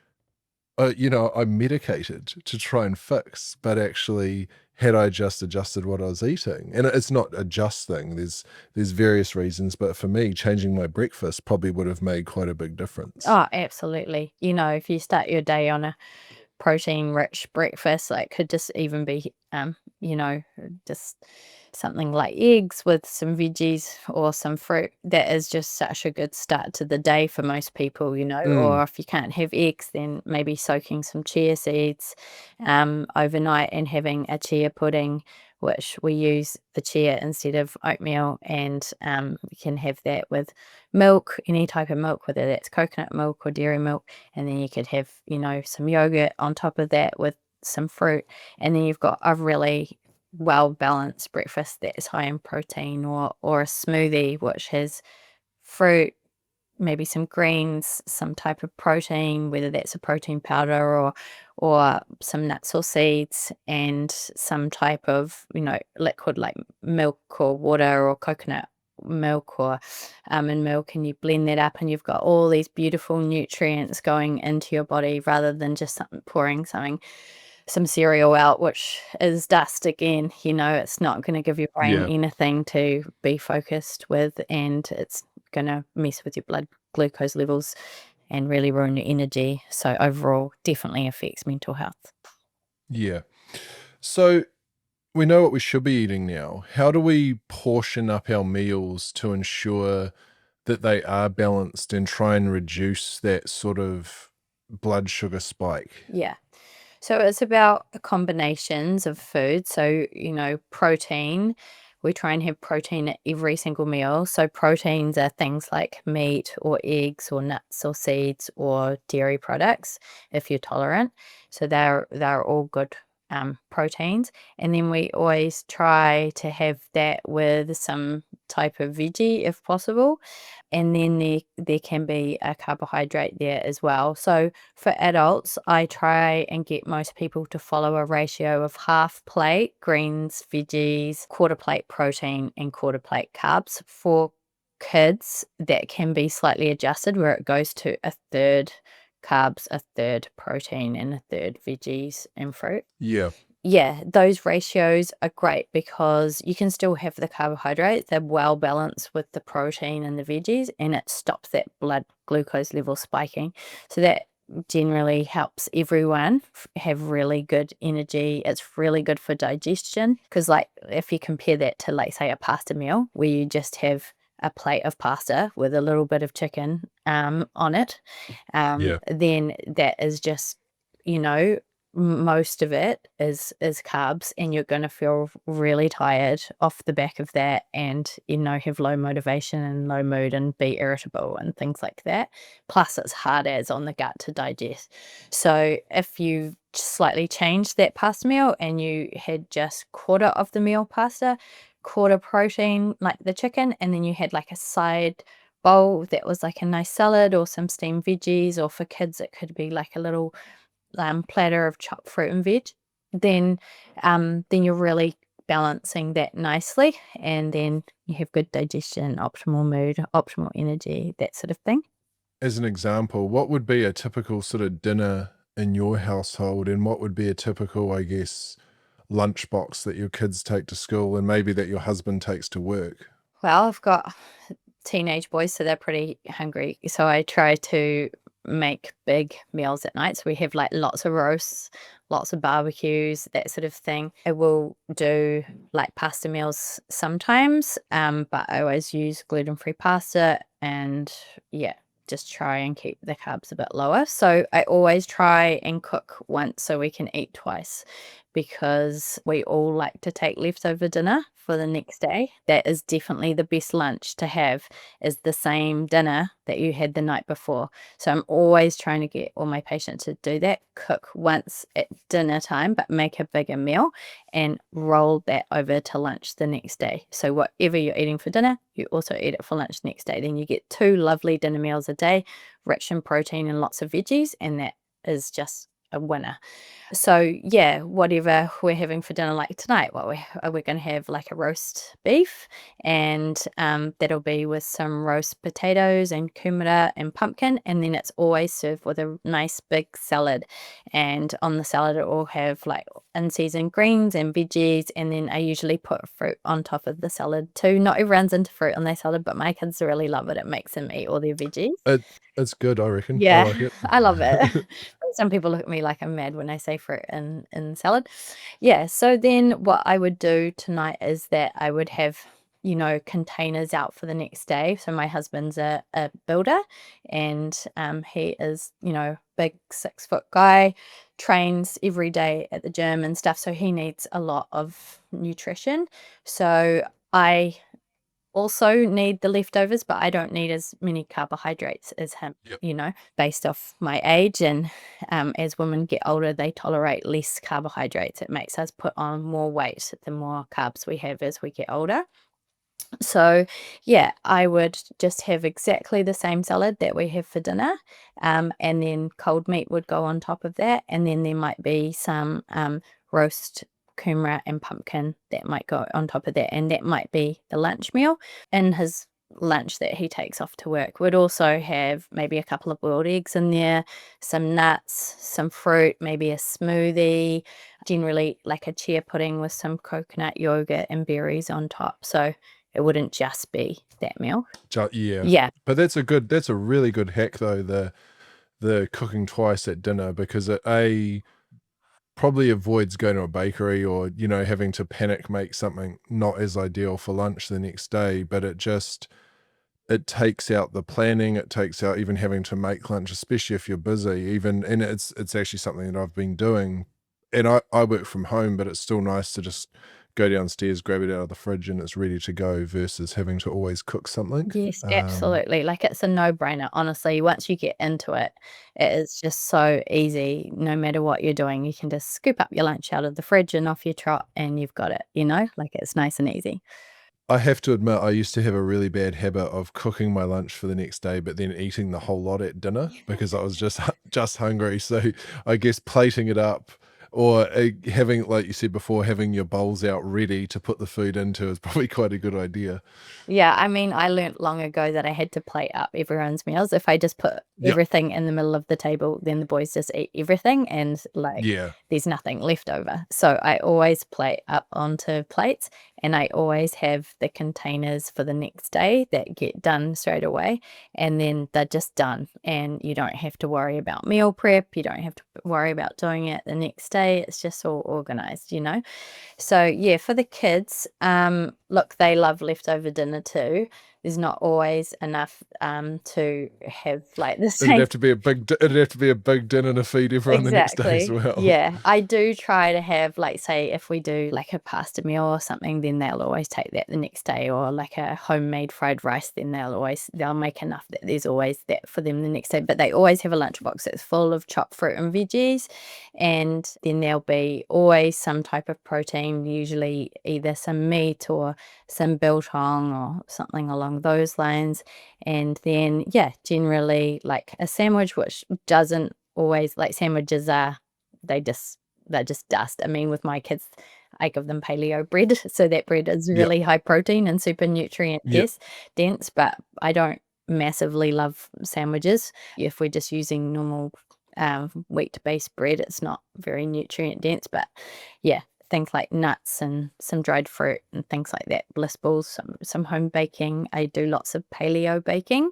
Speaker 2: I'm medicated to try and fix, but actually had I just adjusted what I was eating, and it's not a just thing, there's various reasons, but for me, changing my breakfast probably would have made quite a big difference.
Speaker 1: Oh, absolutely. If you start your day on a protein-rich breakfast, like, could just even be, just something like eggs with some veggies or some fruit. That is just such a good start to the day for most people,
Speaker 2: Mm,
Speaker 1: or if you can't have eggs, then maybe soaking some chia seeds, overnight and having a chia pudding, which we use the chia instead of oatmeal, and, we can have that with milk, any type of milk, whether that's coconut milk or dairy milk, and then you could have, some yogurt on top of that with some fruit, and then you've got a really well-balanced breakfast that's high in protein, or a smoothie which has fruit, maybe some greens, some type of protein, whether that's a protein powder or some nuts or seeds, and some type of, liquid like milk or water or coconut milk or almond milk, and you blend that up and you've got all these beautiful nutrients going into your body rather than just pouring some cereal out, which is dust again. It's not going to give your brain
Speaker 2: yeah.
Speaker 1: anything to be focused with, and it's going to mess with your blood glucose levels and really ruin your energy. So overall, definitely affects mental health.
Speaker 2: Yeah. So we know what we should be eating now. How do we portion up our meals to ensure that they are balanced and try and reduce that sort of blood sugar spike?
Speaker 1: Yeah. So it's about combinations of food. So, protein, we try and have protein at every single meal. So proteins are things like meat or eggs or nuts or seeds or dairy products if you're tolerant. So they're all good proteins. And then we always try to have that with some type of veggie if possible. And then there can be a carbohydrate there as well. So for adults, I try and get most people to follow a ratio of half plate greens, veggies, quarter plate protein, and quarter plate carbs. For kids, that can be slightly adjusted where it goes to a third carbs, a third protein, and a third veggies and fruit.
Speaker 2: Yeah.
Speaker 1: yeah, those ratios are great because you can still have the carbohydrates. They're well balanced with the protein and the veggies, and it stops that blood glucose level spiking. So that generally helps everyone have really good energy. It's really good for digestion because, like, if you compare that to, like, say, a pasta meal where you just have a plate of pasta with a little bit of chicken on it,
Speaker 2: Yeah.
Speaker 1: then that is just, you know, most of it is carbs, and you're going to feel really tired off the back of that, and have low motivation and low mood and be irritable and things like that. Plus it's hard as on the gut to digest. So if you slightly changed that pasta meal and you had just quarter of the meal pasta, quarter protein like the chicken, and then you had like a side bowl that was like a nice salad or some steamed veggies, or for kids it could be like a little platter of chopped fruit and veg, then you're really balancing that nicely, and then you have good digestion, optimal mood, optimal energy, that sort of thing.
Speaker 2: As an example, what would be a typical sort of dinner in your household, and what would be a typical, I guess, lunchbox that your kids take to school and maybe that your husband takes to work?
Speaker 1: Well, I've got teenage boys, so they're pretty hungry. So I try to make big meals at night. So we have like lots of roasts, lots of barbecues, that sort of thing. I will do like pasta meals sometimes, but I always use gluten-free pasta, and yeah, just try and keep the carbs a bit lower. So I always try and cook once so we can eat twice, because we all like to take leftover dinner for the next day. That is definitely the best lunch to have, is the same dinner that you had the night before. So I'm always trying to get all my patients to do that. Cook once at dinner time, but make a bigger meal and roll that over to lunch the next day. So whatever you're eating for dinner, you also eat it for lunch next day. Then you get 2 lovely dinner meals a day, rich in protein and lots of veggies, and that is just a winner. So yeah, whatever we're having for dinner, like tonight, we're going to have like a roast beef, and that'll be with some roast potatoes and kumara and pumpkin, and then it's always served with a nice big salad, and on the salad it will have like unseasoned greens and veggies, and then I usually put fruit on top of the salad too. Not everyone's into fruit on their salad, but my kids really love it. It makes them eat all their veggies.
Speaker 2: It it's good, I reckon. I
Speaker 1: Yeah,
Speaker 2: like it.
Speaker 1: I love it. Some people look at me like I'm mad when I say fruit in salad. Yeah, so then what I would do tonight is that I would have, containers out for the next day. So my husband's a builder, and he is, big 6-foot guy, trains every day at the gym and stuff. So he needs a lot of nutrition. So I also need the leftovers, but I don't need as many carbohydrates as him,
Speaker 2: Yep.
Speaker 1: based off my age. And as women get older, they tolerate less carbohydrates. It makes us put on more weight the more carbs we have as we get older. So, yeah, I would just have exactly the same salad that we have for dinner, and then cold meat would go on top of that, and then there might be some roast kumara and pumpkin that might go on top of that, and that might be the lunch meal. In his lunch that he takes off to work, we'd also have maybe a couple of boiled eggs in there, some nuts, some fruit, maybe a smoothie, generally like a chia pudding with some coconut yogurt and berries on top. So it wouldn't just be that meal.
Speaker 2: Yeah.
Speaker 1: Yeah.
Speaker 2: But that's a really good hack though, the cooking twice at dinner, because it probably avoids going to a bakery or, having to panic make something not as ideal for lunch the next day, but it takes out the planning, it takes out even having to make lunch, especially if you're busy, and it's actually something that I've been doing. And I work from home, but it's still nice to just go downstairs, grab it out of the fridge, and it's ready to go versus having to always cook something.
Speaker 1: Yes,
Speaker 2: Um,
Speaker 1: absolutely. Like, it's a no-brainer, honestly. Once you get into it, it is just so easy. No matter what you're doing, you can just scoop up your lunch out of the fridge and off you trot, and you've got it. Like, it's nice and easy.
Speaker 2: I have to admit, I used to have a really bad habit of cooking my lunch for the next day, but then eating the whole lot at dinner because I was just hungry. So I guess plating it up or having, like you said before, having your bowls out ready to put the food into is probably quite a good idea.
Speaker 1: Yeah, I mean, I learnt long ago that I had to plate up everyone's meals. If I just put
Speaker 2: Yep.
Speaker 1: everything in the middle of the table, then the boys just eat everything and like
Speaker 2: Yeah.
Speaker 1: there's nothing left over. So I always plate up onto plates, and I always have the containers for the next day that get done straight away, and then they're just done, and you don't have to worry about meal prep, you don't have to worry about doing it the next day. It's just all organized, you know. So yeah, for the kids, look, they love leftover dinner too. There's not always enough to have like the
Speaker 2: It'd
Speaker 1: same.
Speaker 2: have to be a big. It'd have to be a big dinner to feed everyone the next day as
Speaker 1: Exactly.
Speaker 2: well.
Speaker 1: Yeah. I do try to have, like, say, if we do like a pasta meal or something, then they'll always take that the next day, or like a homemade fried rice, then they'll make enough that there's always that for them the next day. But they always have a lunchbox that's full of chopped fruit and veggies, and then there'll be always some type of protein, usually either some meat or some biltong or something along those lines. And then, yeah, generally like a sandwich, which doesn't always, like, sandwiches are, they just they're just dust. I mean, with my kids, I give them paleo bread, so that bread is
Speaker 2: Yep.
Speaker 1: really high protein and super nutrient
Speaker 2: Yep.
Speaker 1: dense, but I don't massively love sandwiches. If we're just using normal wheat-based bread, it's not very nutrient dense, but yeah, things like nuts and some dried fruit and things like that, bliss balls, some home baking. I do lots of paleo baking.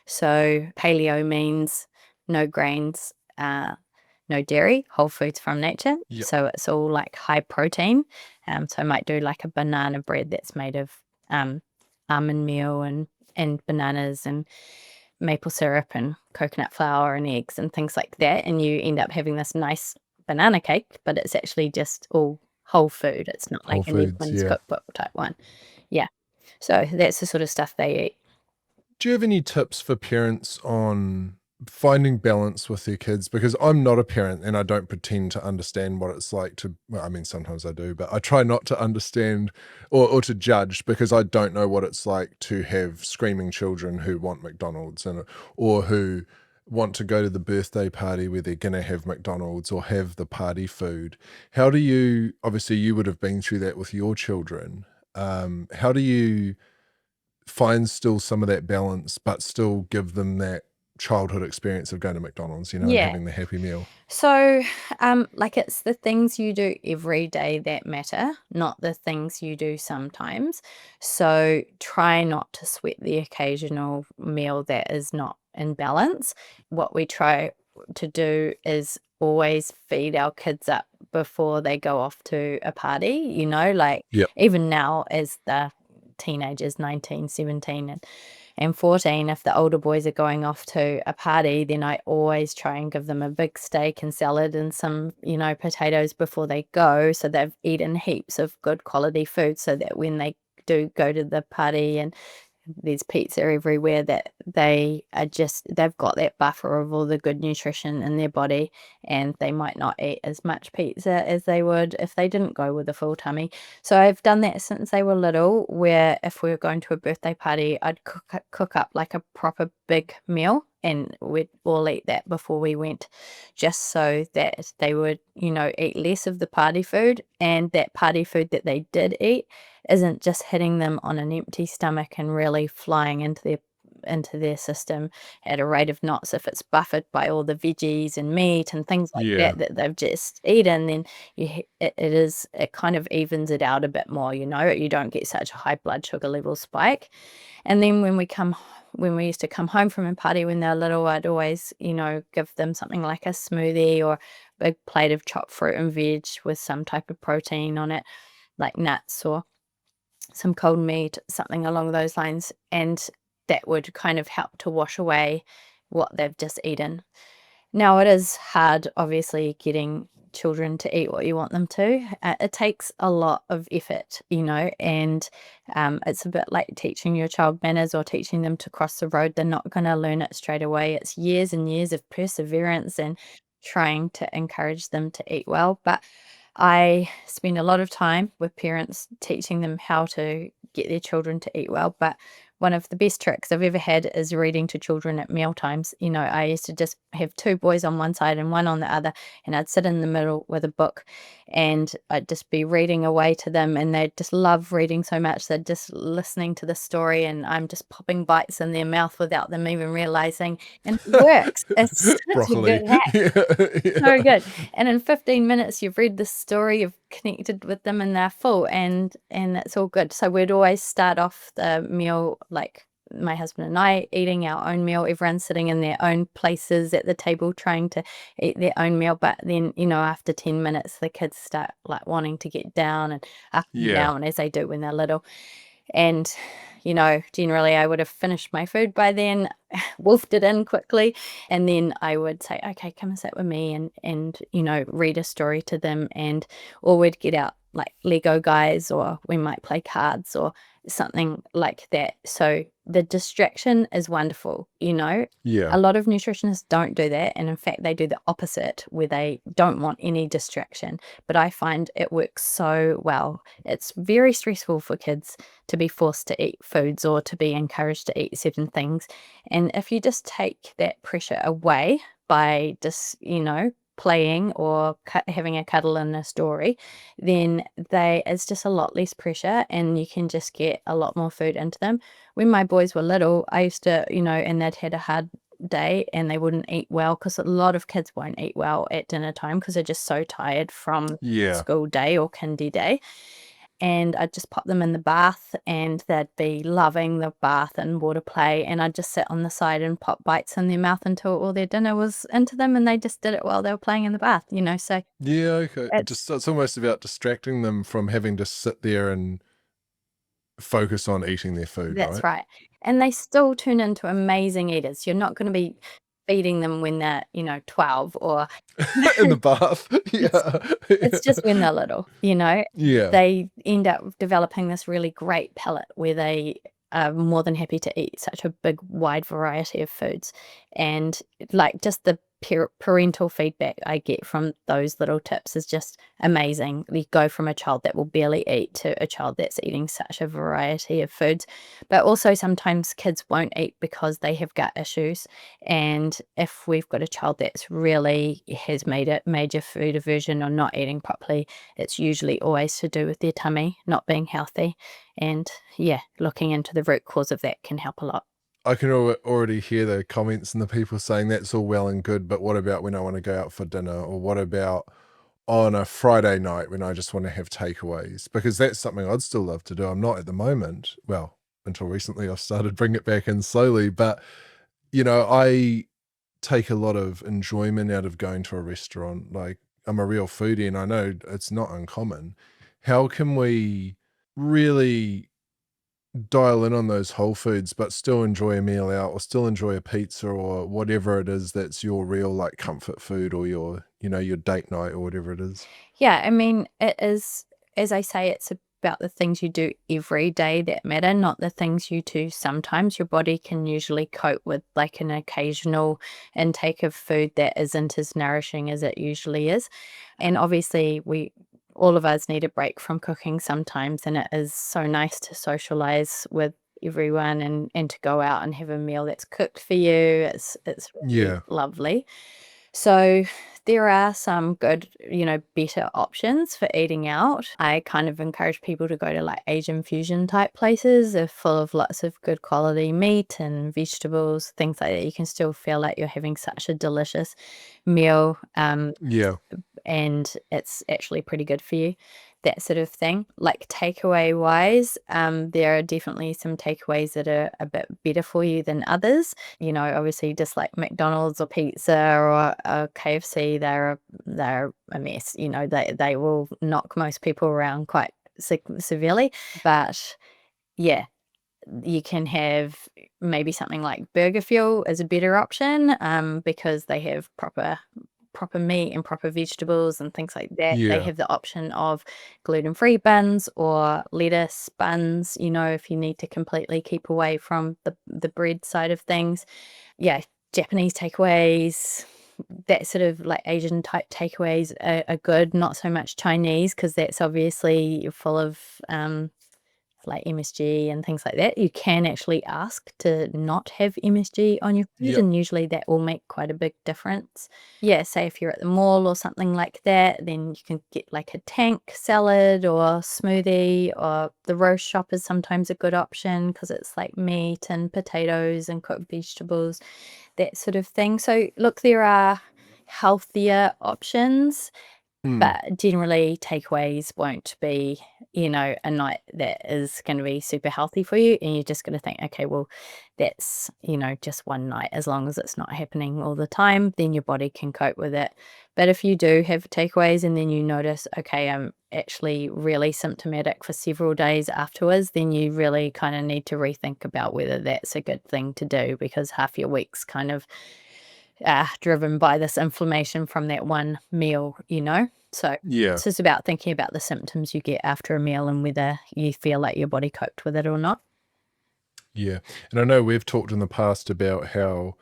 Speaker 1: So paleo means no grains, no dairy, whole foods from nature.
Speaker 2: Yep.
Speaker 1: So it's all like high protein. So I might do like a banana bread that's made of almond meal and bananas and maple syrup and coconut flour and eggs and things like that. And you end up having this nice banana cake, but it's actually just all whole food. It's not like
Speaker 2: Whole
Speaker 1: an
Speaker 2: Foods.
Speaker 1: Edmonds
Speaker 2: Yeah.
Speaker 1: cookbook type one. Yeah. So that's the sort of stuff they eat.
Speaker 2: Do you have any tips for parents on finding balance with their kids? Because I'm not a parent and I don't pretend to understand what it's like to, well, I mean, sometimes I do, but I try not to understand or to judge because I don't know what it's like to have screaming children who want McDonald's or who want to go to the birthday party where they're going to have McDonald's or have the party food. How do you, obviously, you would have been through that with your children. How do you find still some of that balance, but still give them that childhood experience of going to McDonald's, and
Speaker 1: Yeah.
Speaker 2: having the happy meal?
Speaker 1: So, like, it's the things you do every day that matter, not the things you do sometimes. So try not to sweat the occasional meal that is not in balance. What we try to do is always feed our kids up before they go off to a party, like
Speaker 2: Yep.
Speaker 1: even now as the teenagers, 19, 17, and 14, if the older boys are going off to a party, then I always try and give them a big steak and salad and some, potatoes before they go. So they've eaten heaps of good quality food so that when they do go to the party and there's pizza everywhere, that they've got that buffer of all the good nutrition in their body, and they might not eat as much pizza as they would if they didn't go with a full tummy. So I've done that since they were little, where if we were going to a birthday party, I'd cook up like a proper big meal, and we'd all eat that before we went, just so that they would, eat less of the party food, and that party food that they did eat isn't just hitting them on an empty stomach and really flying into their system at a rate of knots. If it's buffered by all the veggies and meat and things like
Speaker 2: Yeah.
Speaker 1: that they've just eaten, then it kind of evens it out a bit more. You don't get such a high blood sugar level spike. And then when we used to come home from a party when they were little, I'd always, give them something like a smoothie or a big plate of chopped fruit and veg with some type of protein on it, like nuts or some cold meat, something along those lines, and that would kind of help to wash away what they've just eaten. Now, it is hard, obviously, getting children to eat what you want them to. It takes a lot of effort, and it's a bit like teaching your child manners or teaching them to cross the road. They're not going to learn it straight away. It's years and years of perseverance and trying to encourage them to eat well. But I spend a lot of time with parents teaching them how to get their children to eat well. But one of the best tricks I've ever had is reading to children at meal times. I used to just have two boys on one side and one on the other, and I'd sit in the middle with a book, and I'd just be reading away to them, and they'd just love reading so much. They're just listening to the story, and I'm just popping bites in their mouth without them even realizing, and it works. It's such a good
Speaker 2: Broccoli.
Speaker 1: hack.
Speaker 2: Yeah,
Speaker 1: So
Speaker 2: yeah.
Speaker 1: good. And in 15 minutes, you've read the story, you've connected with them, and they're full, and it's all good. So we'd always start off the meal, like my husband and I eating our own meal, everyone sitting in their own places at the table trying to eat their own meal. But then, after 10 minutes, the kids start like wanting to get down and up and
Speaker 2: Yeah.
Speaker 1: down as they do when they're little. And, generally I would have finished my food by then, wolfed it in quickly, and then I would say, okay, come and sit with me and read a story to them, or we'd get out like Lego guys, or we might play cards or something like that. So the distraction is wonderful.
Speaker 2: Yeah.
Speaker 1: A lot of nutritionists don't do that, and in fact they do the opposite, where they don't want any distraction, but I find it works so well. It's very stressful for kids to be forced to eat foods or to be encouraged to eat certain things. And if you just take that pressure away by just, playing or having a cuddle in a story, then it's just a lot less pressure, and you can just get a lot more food into them. When my boys were little, I used to, and they'd had a hard day and they wouldn't eat well, because a lot of kids won't eat well at dinner time because they're just so tired from
Speaker 2: Yeah.
Speaker 1: school day or kindy day. And I'd just pop them in the bath, and they'd be loving the bath and water play, and I'd just sit on the side and pop bites in their mouth until all their dinner was into them, and they just did it while they were playing in the bath. So
Speaker 2: Yeah, okay.
Speaker 1: it's
Speaker 2: Just it's almost about distracting them from having to sit there and focus on eating their food,
Speaker 1: that's
Speaker 2: right?
Speaker 1: right. And they still turn into amazing eaters. You're not gonna be feeding them when they're, 12, or
Speaker 2: In the bath.
Speaker 1: It's
Speaker 2: Yeah.
Speaker 1: it's just when they're little.
Speaker 2: Yeah.
Speaker 1: They end up developing this really great palate where they are more than happy to eat such a big, wide variety of foods. And, like, just the parental feedback I get from those little tips is just amazing. You go from a child that will barely eat to a child that's eating such a variety of foods. But also sometimes kids won't eat because they have gut issues, and if we've got a child that's really has made a major food aversion or not eating properly, it's usually always to do with their tummy not being healthy. And yeah, looking into the root cause of that can help a lot.
Speaker 2: I can already hear the comments and the people saying that's all well and good, but what about when I want to go out for dinner? Or what about on a Friday night when I just want to have takeaways? Because that's something I'd still love to do. I'm not at the moment. Well, until recently, I've started bringing it back in slowly. But, I take a lot of enjoyment out of going to a restaurant. Like, I'm a real foodie and I know it's not uncommon. How can we really dial in on those whole foods, but still enjoy a meal out or still enjoy a pizza or whatever it is that's your real like comfort food or your date night or whatever it is?
Speaker 1: Yeah, I mean, it is, as I say, it's about the things you do every day that matter, not the things you do sometimes. Your body can usually cope with like an occasional intake of food that isn't as nourishing as it usually is. And obviously, all of us need a break from cooking sometimes, and it is so nice to socialize with everyone and to go out and have a meal that's cooked for you. It's really
Speaker 2: Yeah.
Speaker 1: lovely. So there are some good, better options for eating out. I kind of encourage people to go to like Asian fusion type places. They're full of lots of good quality meat and vegetables, things like that. You can still feel like you're having such a delicious meal.
Speaker 2: Yeah.
Speaker 1: And it's actually pretty good for you, that sort of thing. Like takeaway wise, there are definitely some takeaways that are a bit better for you than others. Obviously, just like McDonald's or pizza or KFC, they're a mess. They will knock most people around quite severely. But yeah, you can have maybe something like Burger Fuel as a better option, because they have proper meat and proper vegetables and things like that. They
Speaker 2: Yeah.
Speaker 1: have the option of gluten-free buns or lettuce buns, if you need to completely keep away from the bread side of things. Yeah, Japanese takeaways, that sort of like Asian type takeaways are good, not so much Chinese, because that's obviously full of like MSG and things like that, you can actually ask to not have MSG on your food,
Speaker 2: Yep.
Speaker 1: and usually that will make quite a big difference. Yeah, say if you're at the mall or something like that, then you can get like a tank salad or smoothie, or the roast shop is sometimes a good option because it's like meat and potatoes and cooked vegetables, that sort of thing. So look, there are healthier options,
Speaker 2: Mm.
Speaker 1: but generally takeaways won't be, a night that is going to be super healthy for you. And you're just going to think, okay, well, that's, just one night. As long as it's not happening all the time, then your body can cope with it. But if you do have takeaways and then you notice, okay, I'm actually really symptomatic for several days afterwards, then you really kind of need to rethink about whether that's a good thing to do, because half your week's kind of driven by this inflammation from that one meal. So
Speaker 2: Yeah.
Speaker 1: it's just about thinking about the symptoms you get after a meal and whether you feel like your body coped with it or not.
Speaker 2: Yeah. And I know we've talked in the past about how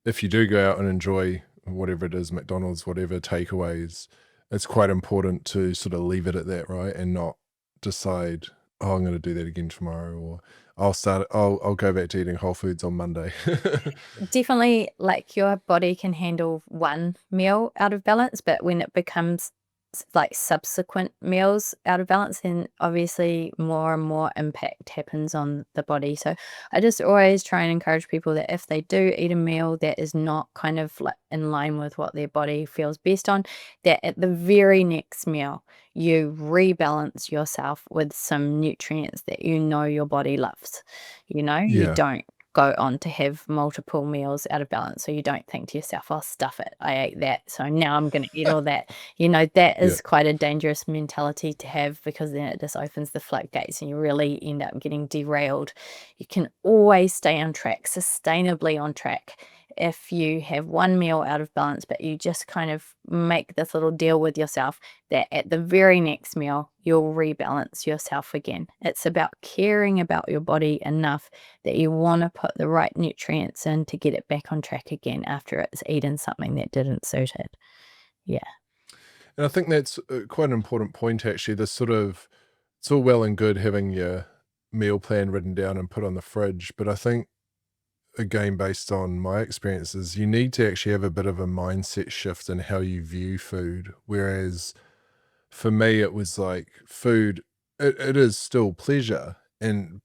Speaker 2: if you do go out and enjoy whatever it is, McDonald's, whatever takeaways, it's quite important to sort of leave it at that, right? And not decide, oh, I'm going to do that again tomorrow, or I'll go back to eating Whole Foods on Monday.
Speaker 1: Definitely, like, your body can handle one meal out of balance, but when it becomes like subsequent meals out of balance, then obviously more and more impact happens on the body. So I just always try and encourage people that if they do eat a meal that is not kind of like in line with what their body feels best on, that at the very next meal you rebalance yourself with some nutrients that your body loves. You
Speaker 2: Yeah.
Speaker 1: don't go on to have multiple meals out of balance. So you don't think to yourself, "Oh, stuff it. I ate that. So now I'm going to eat all that." That
Speaker 2: Yeah.
Speaker 1: is quite a dangerous mentality to have, because then it just opens the floodgates and you really end up getting derailed. You can always stay on track, sustainably on track, if you have one meal out of balance, but you just kind of make this little deal with yourself that at the very next meal, you'll rebalance yourself again. It's about caring about your body enough that you want to put the right nutrients in to get it back on track again after it's eaten something that didn't suit it. Yeah.
Speaker 2: And I think that's quite an important point, actually. This sort of, it's all well and good having your meal plan written down and put on the fridge, but I think, again, based on my experiences, you need to actually have a bit of a mindset shift in how you view food. Whereas for me, it was like food, it is still pleasure,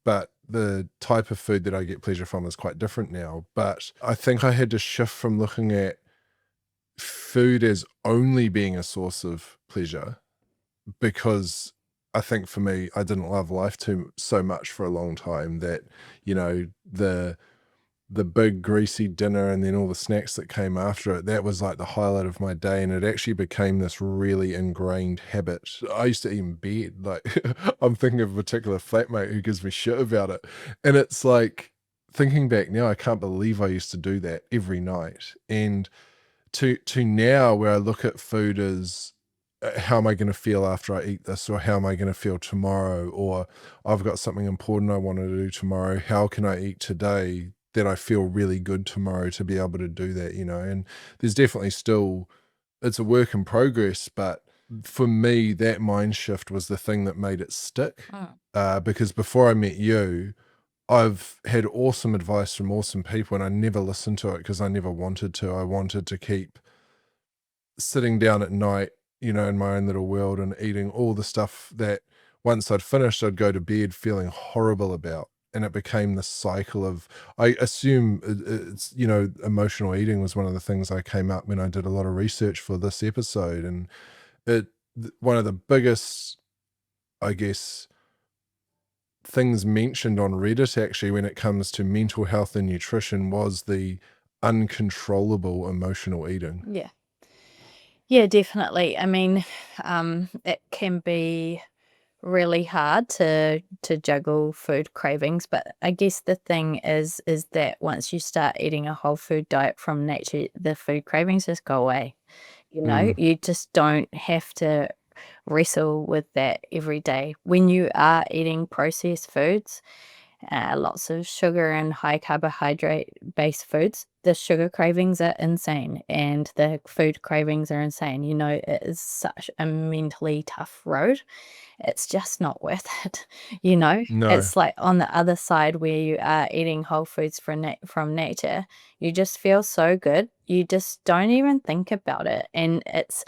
Speaker 2: but the type of food that I get pleasure from is quite different now. But I think I had to shift from looking at food as only being a source of pleasure, because I think for me, I didn't love life so much for a long time that, the big greasy dinner and then all the snacks that came after it, that was like the highlight of my day. And it actually became this really ingrained habit. I used to eat in bed. Like, I'm thinking of a particular flatmate who gives me shit about it. And it's like, thinking back now, I can't believe I used to do that every night. And to now, where I look at food as, how am I going to feel after I eat this, or how am I going to feel tomorrow, or I've got something important I want to do tomorrow, how can I eat today that I feel really good tomorrow to be able to do that, and there's definitely still, it's a work in progress, but for me, that mind shift was the thing that made it stick.
Speaker 1: Mm.
Speaker 2: Because before I met you, I've had awesome advice from awesome people, and I never listened to it because I never wanted to. I wanted to keep sitting down at night, in my own little world and eating all the stuff that once I'd finished, I'd go to bed feeling horrible about. And it became this cycle of, I assume it's, emotional eating was one of the things I came up when I did a lot of research for this episode. And one of the biggest, I guess, things mentioned on Reddit, actually, when it comes to mental health and nutrition, was the uncontrollable emotional eating.
Speaker 1: Yeah. Yeah, definitely. I mean, it can be really hard to juggle food cravings, but I guess the thing is that once you start eating a whole food diet from nature, the food cravings just go away.
Speaker 2: Mm,
Speaker 1: You just don't have to wrestle with that every day. When you are eating processed foods, lots of sugar and high carbohydrate based foods, the sugar cravings are insane and the food cravings are insane. It is such a mentally tough road. It's just not worth it.
Speaker 2: No.
Speaker 1: It's like on the other side where you are eating whole foods from nature, you just feel so good. You just don't even think about it. And it's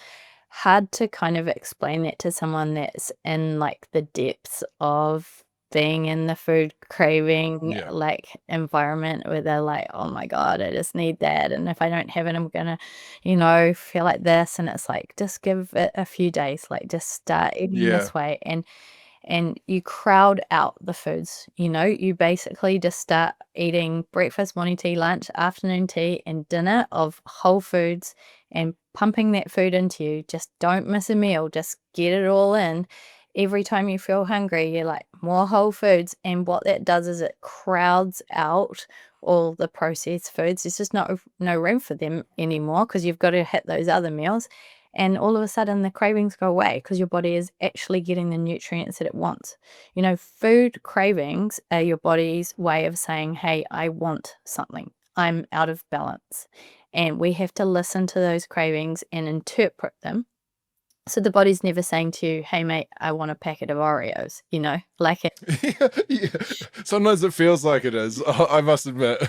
Speaker 1: hard to kind of explain that to someone that's in like the depths of being in the food craving
Speaker 2: Yeah.
Speaker 1: like environment where they're like, oh my God, I just need that. And if I don't have it, I'm gonna, feel like this. And it's like, just give it a few days, like just start eating
Speaker 2: Yeah.
Speaker 1: this way. And you crowd out the foods, you basically just start eating breakfast, morning tea, lunch, afternoon tea, and dinner of whole foods and pumping that food into you. Just don't miss a meal, just get it all in. Every time you feel hungry, you're like, more whole foods. And what that does is it crowds out all the processed foods. There's just no room for them anymore because you've got to hit those other meals. And all of a sudden, the cravings go away because your body is actually getting the nutrients that it wants. Food cravings are your body's way of saying, hey, I want something. I'm out of balance. And we have to listen to those cravings and interpret them. So the body's never saying to you, hey, mate, I want a packet of Oreos, like it.
Speaker 2: Yeah. Sometimes it feels like it is, I must admit.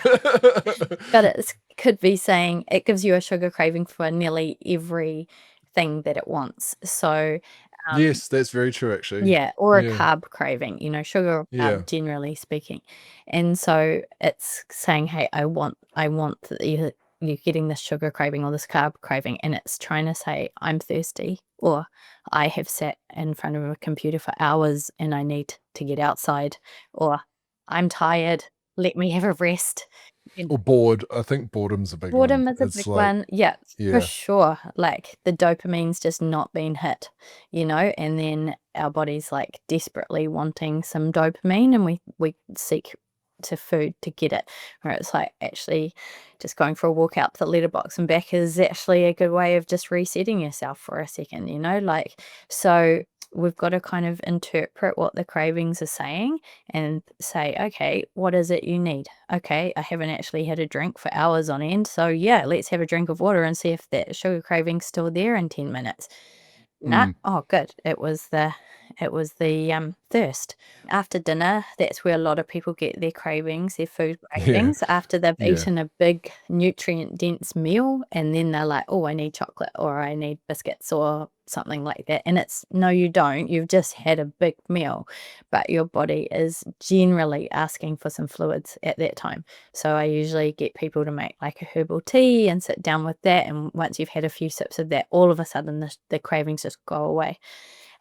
Speaker 1: But it could be saying it gives you a sugar craving for nearly everything that it wants. So,
Speaker 2: Yes, that's very true, actually.
Speaker 1: yeah, or a
Speaker 2: Yeah.
Speaker 1: carb craving, sugar or
Speaker 2: Yeah.
Speaker 1: carb, generally speaking. And so it's saying, hey, I want that you're getting this sugar craving or this carb craving, and it's trying to say, I'm thirsty, or I have sat in front of a computer for hours and I need to get outside, or I'm tired, let me have a rest.
Speaker 2: Or bored. I think boredom's a big one.
Speaker 1: Boredom is a
Speaker 2: It's
Speaker 1: big
Speaker 2: like,
Speaker 1: one. Yeah, for
Speaker 2: yeah.
Speaker 1: sure. Like the dopamine's just not been hit, and then our body's like desperately wanting some dopamine and we seek to food to get it. Where it's like actually just going for a walk out to the letterbox and back is actually a good way of just resetting yourself for a second, like so we've got to kind of interpret what the cravings are saying and say, okay, what is it you need? Okay, I haven't actually had a drink for hours on end. So, yeah, let's have a drink of water and see if that sugar craving's still there in 10 minutes. Nah.
Speaker 2: Mm.
Speaker 1: Oh, good. It was the thirst. After dinner, that's where a lot of people get their cravings, their food
Speaker 2: Yeah.
Speaker 1: cravings, after they've
Speaker 2: Yeah.
Speaker 1: eaten a big nutrient-dense meal, and then they're like, "Oh, I need chocolate," or "I need biscuits," or something like that, and it's, "No, you don't. You've just had a big meal," but your body is generally asking for some fluids at that time. So I usually get people to make like a herbal tea and sit down with that, and once you've had a few sips of that, all of a sudden the cravings just go away.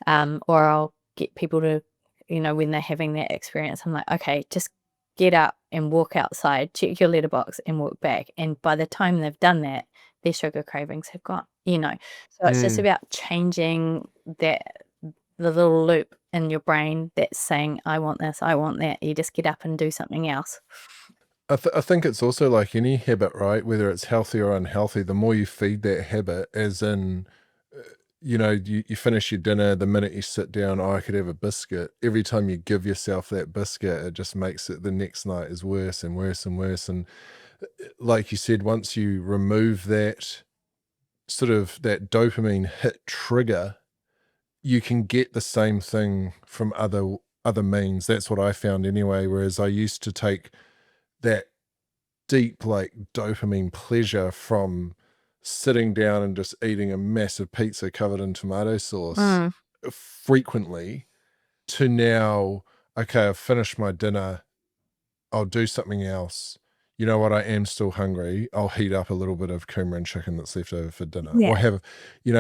Speaker 1: Or I'll get people to, when they're having that experience, I'm like, okay, just get up and walk outside, check your letterbox and walk back. And by the time they've done that, their sugar cravings have gone. So it's just
Speaker 2: Mm.
Speaker 1: about changing the little loop in your brain that's saying, I want this, I want that. You just get up and do something else.
Speaker 2: I think it's also like any habit, right? Whether it's healthy or unhealthy, the more you feed that habit, as in, you finish your dinner, the minute you sit down, oh, I could have a biscuit. Every time you give yourself that biscuit, it just makes it the next night is worse and worse and worse. And like you said, once you remove that sort of that dopamine hit trigger, you can get the same thing from other means. That's what I found anyway. Whereas I used to take that deep like dopamine pleasure from sitting down and just eating a massive pizza covered in tomato sauce
Speaker 1: Mm.
Speaker 2: frequently, to now, okay, I've finished my dinner, I'll do something else. You know what? I am still hungry. I'll heat up a little bit of coumarin chicken that's left over for dinner,
Speaker 1: Yeah.
Speaker 2: or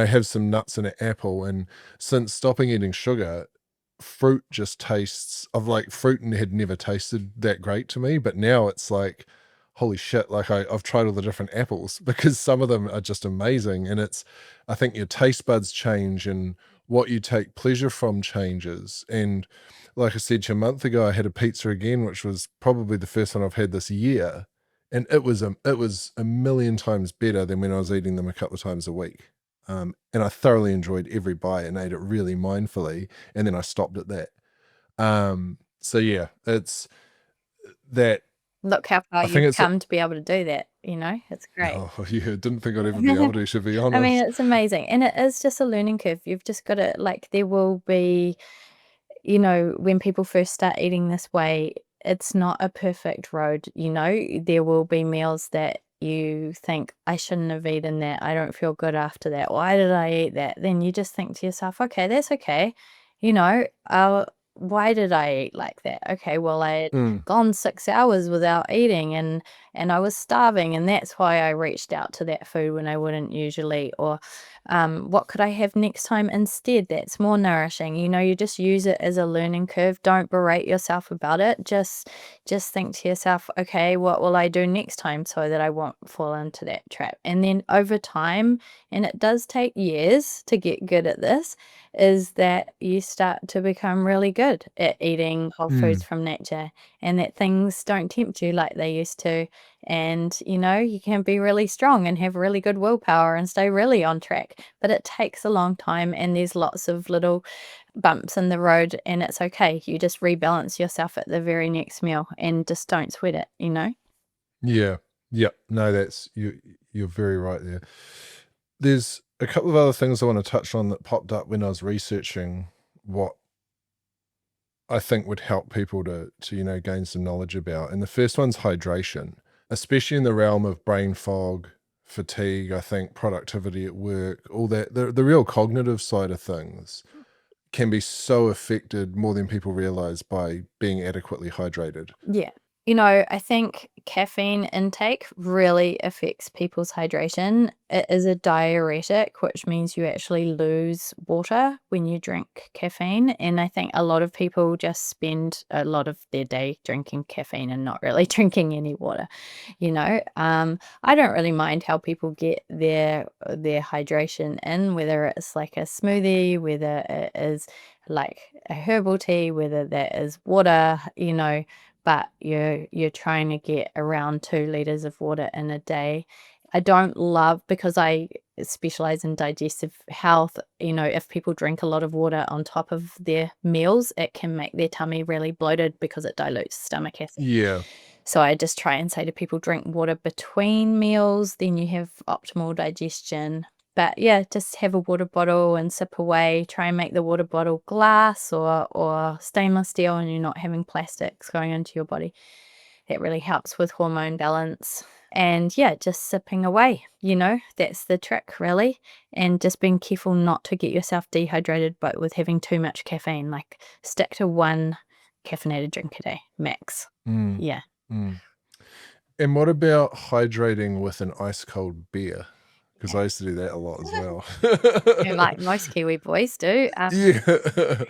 Speaker 2: have some nuts and an apple. And since stopping eating sugar, fruit just tastes of like fruit and had never tasted that great to me. But now it's like, holy shit! Like I've tried all the different apples because some of them are just amazing. And I think your taste buds change and what you take pleasure from changes. And like I said to you a month ago, I had a pizza again, which was probably the first one I've had this year, and it was a million times better than when I was eating them a couple of times a week. And I thoroughly enjoyed every bite and ate it really mindfully, and then I stopped at that. So yeah, that
Speaker 1: Look how far
Speaker 2: I think
Speaker 1: you've
Speaker 2: it's
Speaker 1: come to be able to do that, it's great.
Speaker 2: oh, yeah, didn't think I'd ever be able to, be
Speaker 1: I mean,
Speaker 2: honest.
Speaker 1: it's amazing, and it is just a learning curve. You've just gotta like, there will be when people first start eating this way, it's not a perfect road, There will be meals that you think, "I shouldn't have eaten that. I don't feel good after that. Why did I eat that?" Then you just think to yourself, "Okay, that's okay." You know, uh, "Why did I eat like that?" Okay, well, I had
Speaker 2: Mm,
Speaker 1: gone 6 hours without eating and I was starving, and that's why I reached out to that food when I wouldn't usually, or what could I have next time instead that's more nourishing? You just use it as a learning curve. Don't berate yourself about it. Just think to yourself, okay, what will I do next time so that I won't fall into that trap? And then over time, and it does take years to get good at this, is that you start to become really good at eating whole foods
Speaker 2: mm.
Speaker 1: from nature, and that things don't tempt you like they used to. And you can be really strong and have really good willpower and stay really on track, but it takes a long time, and there's lots of little bumps in the road, and it's okay. You just rebalance yourself at the very next meal and just don't sweat it.
Speaker 2: Yeah. Yeah. No, you're very right there. There's a couple of other things I want to touch on that popped up when I was researching what I think would help people to gain some knowledge about. And the first one's hydration, especially in the realm of brain fog, fatigue, I think productivity at work, all that, the real cognitive side of things can be so affected more than people realize by being adequately hydrated.
Speaker 1: Yeah. I think caffeine intake really affects people's hydration. It is a diuretic, which means you actually lose water when you drink caffeine. And I think a lot of people just spend a lot of their day drinking caffeine and not really drinking any water. I don't really mind how people get their hydration in, whether it's like a smoothie, whether it is like a herbal tea, whether that is water, but you're trying to get around 2 liters of water in a day. I don't love, because I specialize in digestive health, if people drink a lot of water on top of their meals, it can make their tummy really bloated because it dilutes stomach acid.
Speaker 2: Yeah.
Speaker 1: So I just try and say to people, drink water between meals, then you have optimal digestion. But yeah, just have a water bottle and sip away. Try and make the water bottle glass or stainless steel, and you're not having plastics going into your body. That really helps with hormone balance. And yeah, just sipping away, that's the trick really. And just being careful not to get yourself dehydrated, but with having too much caffeine, like stick to one caffeinated drink a day, max.
Speaker 2: Mm,
Speaker 1: Yeah.
Speaker 2: mm. And what about hydrating with an ice cold beer? Because I used to do that a lot as well.
Speaker 1: Like most Kiwi boys do.
Speaker 2: Yeah.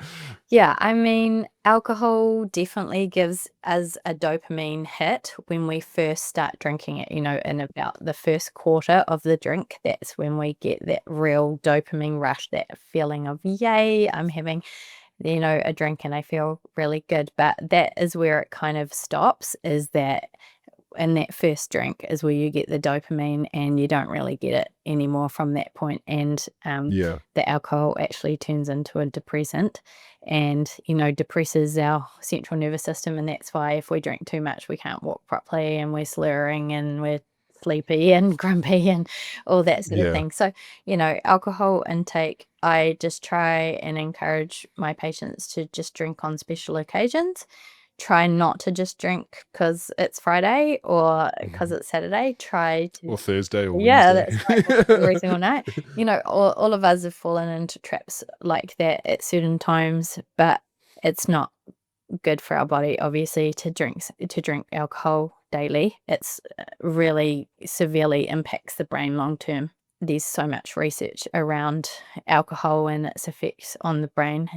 Speaker 1: Yeah, I mean, alcohol definitely gives us a dopamine hit when we first start drinking it, in about the first quarter of the drink. That's when we get that real dopamine rush, that feeling of, yay, I'm having a drink and I feel really good. But that is where it kind of stops, is that in that first drink is where you get the dopamine, and you don't really get it anymore from that point. And
Speaker 2: Yeah.
Speaker 1: the alcohol actually turns into a depressant and depresses our central nervous system. And that's why if we drink too much, we can't walk properly and we're slurring and we're sleepy and grumpy and all that sort of
Speaker 2: Yeah.
Speaker 1: thing. So, alcohol intake, I just try and encourage my patients to just drink on special occasions. Try not to just drink because it's Friday or because
Speaker 2: Mhm.
Speaker 1: it's Saturday. Try to
Speaker 2: Or Thursday or
Speaker 1: Yeah,
Speaker 2: Wednesday.
Speaker 1: that's right, every single night. All of us have fallen into traps like that at certain times, but it's not good for our body, obviously, to drink alcohol daily. It's really severely impacts the brain long term. There's so much research around alcohol and its effects on the brain.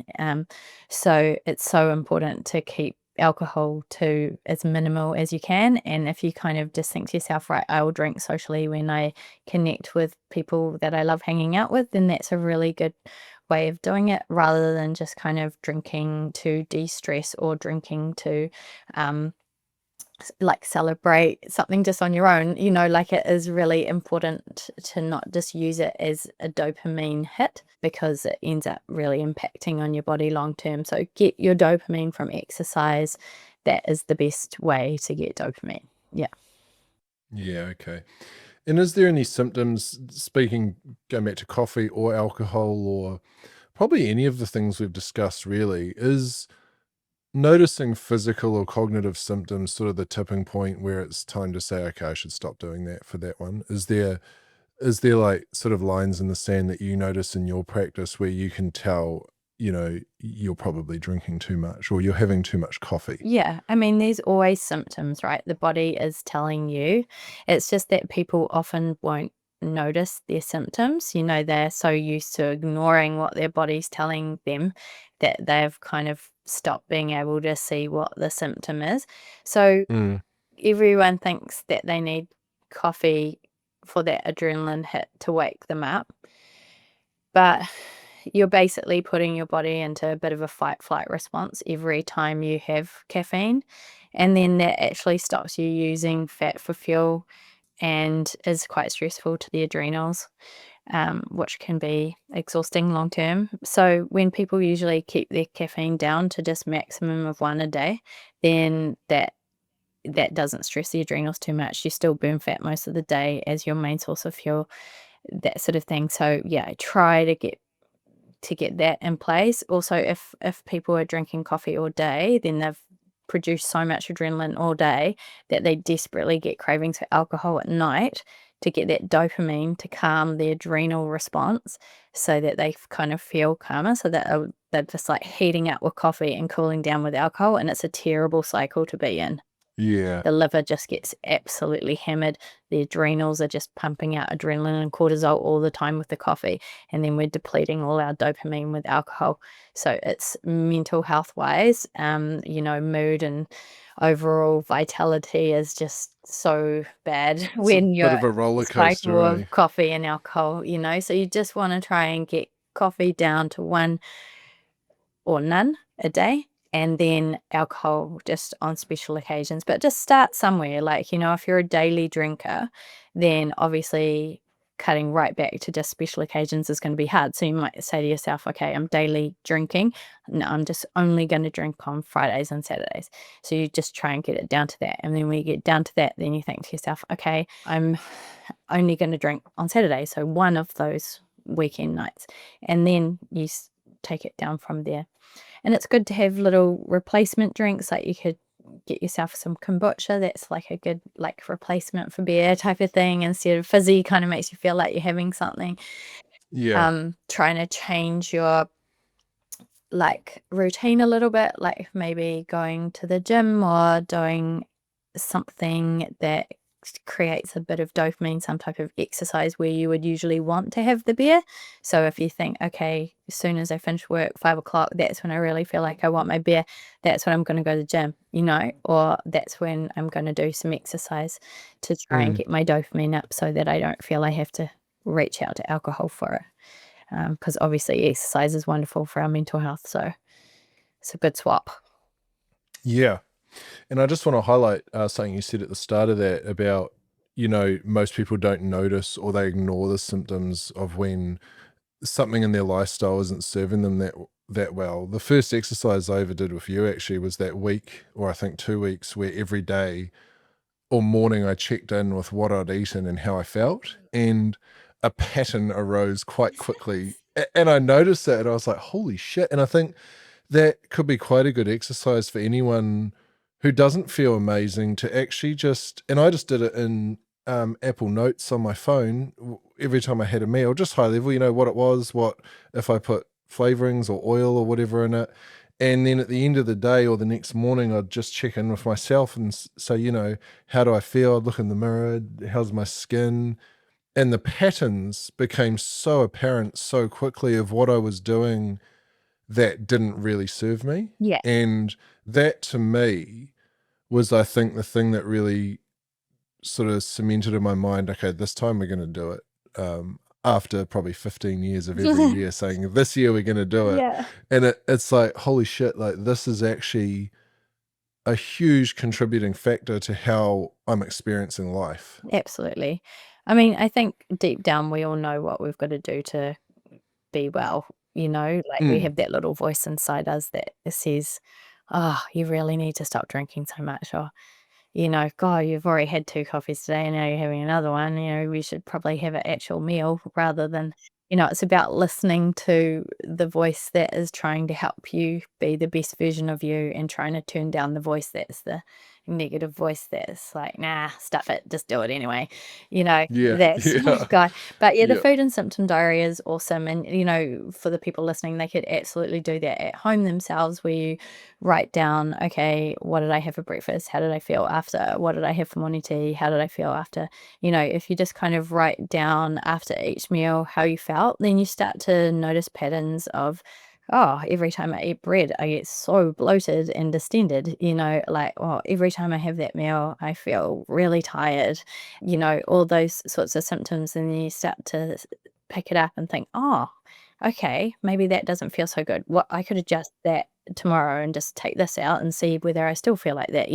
Speaker 1: So it's so important to keep alcohol to as minimal as you can. And if you kind of just think to yourself, right, I will drink socially when I connect with people that I love hanging out with, then that's a really good way of doing it, rather than just kind of drinking to de-stress or drinking to um like celebrate something just on your own. Like, it is really important to not just use it as a dopamine hit, because it ends up really impacting on your body long term. So get your dopamine from exercise. that is the best way to get dopamine. Yeah.
Speaker 2: Yeah, okay. And is there any symptoms, going back to coffee or alcohol or probably any of the things we've discussed really, is noticing physical or cognitive symptoms sort of the tipping point where it's time to say, okay, I should stop doing that for that one? Is there like sort of lines in the sand that you notice in your practice where you can tell, you're probably drinking too much or you're having too much coffee?
Speaker 1: Yeah, I mean, there's always symptoms, right? The body is telling you. It's just that people often won't notice their symptoms. They're so used to ignoring what their body's telling them that they've kind of stopped being able to see what the symptom is. So
Speaker 2: Mm,
Speaker 1: everyone thinks that they need coffee for that adrenaline hit to wake them up. But you're basically putting your body into a bit of a fight flight response every time you have caffeine. And then that actually stops you using fat for fuel and is quite stressful to the adrenals, which can be exhausting long term. So when people usually keep their caffeine down to just maximum of one a day, then that doesn't stress the adrenals too much. You still burn fat most of the day as your main source of fuel, that sort of thing. So yeah, try to get that in place. Also, if people are drinking coffee all day, then they've produced so much adrenaline all day that they desperately get cravings for alcohol at night to get that dopamine to calm the adrenal response so that they kind of feel calmer, so that they're just like heating up with coffee and cooling down with alcohol, and it's a terrible cycle to be in.
Speaker 2: yeah.
Speaker 1: The liver just gets absolutely hammered. The adrenals are just pumping out adrenaline and cortisol all the time with the coffee. And then we're depleting all our dopamine with alcohol. So it's mental health wise, mood and overall vitality is just so bad
Speaker 2: It's a
Speaker 1: when
Speaker 2: bit
Speaker 1: you're
Speaker 2: of a
Speaker 1: in
Speaker 2: roller
Speaker 1: a cycle
Speaker 2: coaster, eh?
Speaker 1: of coffee and alcohol. So you just want to try and get coffee down to one or none a day, and then alcohol just on special occasions. But just start somewhere. Like, if you're a daily drinker, then obviously cutting right back to just special occasions is going to be hard. So you might say to yourself, okay, I'm daily drinking. No, I'm just only going to drink on Fridays and Saturdays. So you just try and get it down to that. And then when you get down to that, then you think to yourself, okay, I'm only going to drink on Saturday. So one of those weekend nights. And then you take it down from there. And it's good to have little replacement drinks, like you could get yourself some kombucha. That's like a good replacement for beer type of thing. Instead of fizzy, kind of makes you feel like you're having something.
Speaker 2: Yeah.
Speaker 1: Trying to change your routine a little bit, like maybe going to the gym or doing something that creates a bit of dopamine, some type of exercise where you would usually want to have the beer. So if you think, okay, as soon as I finish work, 5 o'clock, that's when I really feel like I want my beer, that's when I'm going to go to the gym, or that's when I'm going to do some exercise to try and
Speaker 2: Mm.
Speaker 1: get my dopamine up so that I don't feel I have to reach out to alcohol for it. Because obviously exercise is wonderful for our mental health, so it's a good swap.
Speaker 2: Yeah. And I just want to highlight something you said at the start of that about, most people don't notice or they ignore the symptoms of when something in their lifestyle isn't serving them that well. The first exercise I ever did with you actually was that week, or I think 2 weeks, where every day or morning I checked in with what I'd eaten and how I felt, and a pattern arose quite quickly. And I noticed that, and I was like, "Holy shit!" And I think that could be quite a good exercise for anyone who doesn't feel amazing to actually just, and I just did it in Apple Notes on my phone every time I had a meal, just high level, what it was, what if I put flavorings or oil or whatever in it. And then at the end of the day or the next morning, I'd just check in with myself and say, how do I feel? I'd look in the mirror, how's my skin? And the patterns became so apparent so quickly of what I was doing that didn't really serve me.
Speaker 1: Yeah.
Speaker 2: And that to me was, I think, the thing that really sort of cemented in my mind, okay, this time we're going to do it. After probably 15 years of every year saying, this year we're going to do it.
Speaker 1: Yeah.
Speaker 2: And it's like, holy shit, like this is actually a huge contributing factor to how I'm experiencing life.
Speaker 1: Absolutely. I mean, I think deep down we all know what we've got to do to be well, like we
Speaker 2: Mm,
Speaker 1: have that little voice inside us that says, "Oh, you really need to stop drinking so much," or, "God, you've already had 2 coffees today and now you're having another one, we should probably have an actual meal rather than." It's about listening to the voice that is trying to help you be the best version of you and trying to turn down the voice that's the negative voice that's like, "Nah, stuff it, just do it anyway."
Speaker 2: Yeah,
Speaker 1: That's
Speaker 2: yeah,
Speaker 1: guy. But yeah, the
Speaker 2: yeah,
Speaker 1: food and symptom diary is awesome. And, for the people listening, they could absolutely do that at home themselves where you write down, okay, what did I have for breakfast? How did I feel after? What did I have for morning tea? How did I feel after? If you just kind of write down after each meal how you felt, then you start to notice patterns of, oh, every time I eat bread, I get so bloated and distended, like, oh, every time I have that meal, I feel really tired, all those sorts of symptoms. And then you start to pick it up and think, oh, okay, maybe that doesn't feel so good. What I could adjust that tomorrow and just take this out and see whether I still feel like that.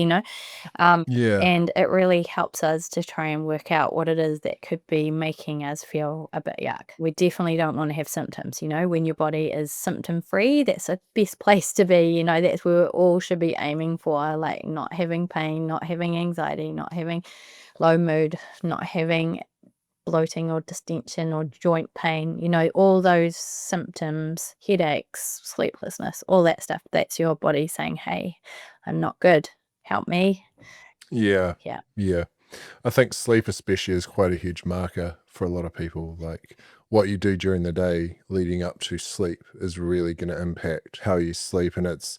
Speaker 1: Um,
Speaker 2: yeah,
Speaker 1: and it really helps us to try and work out what it is that could be making us feel a bit yuck. We definitely don't want to have symptoms, when your body is symptom free, that's the best place to be, that's where we all should be aiming for, like not having pain, not having anxiety, not having low mood, not having bloating or distension or joint pain, all those symptoms, headaches, sleeplessness, all that stuff. That's your body saying, hey, I'm not good. Help me.
Speaker 2: yeah,
Speaker 1: Yeah.
Speaker 2: yeah. I think sleep especially is quite a huge marker for a lot of people. Like what you do during the day leading up to sleep is really going to impact how you sleep, and it's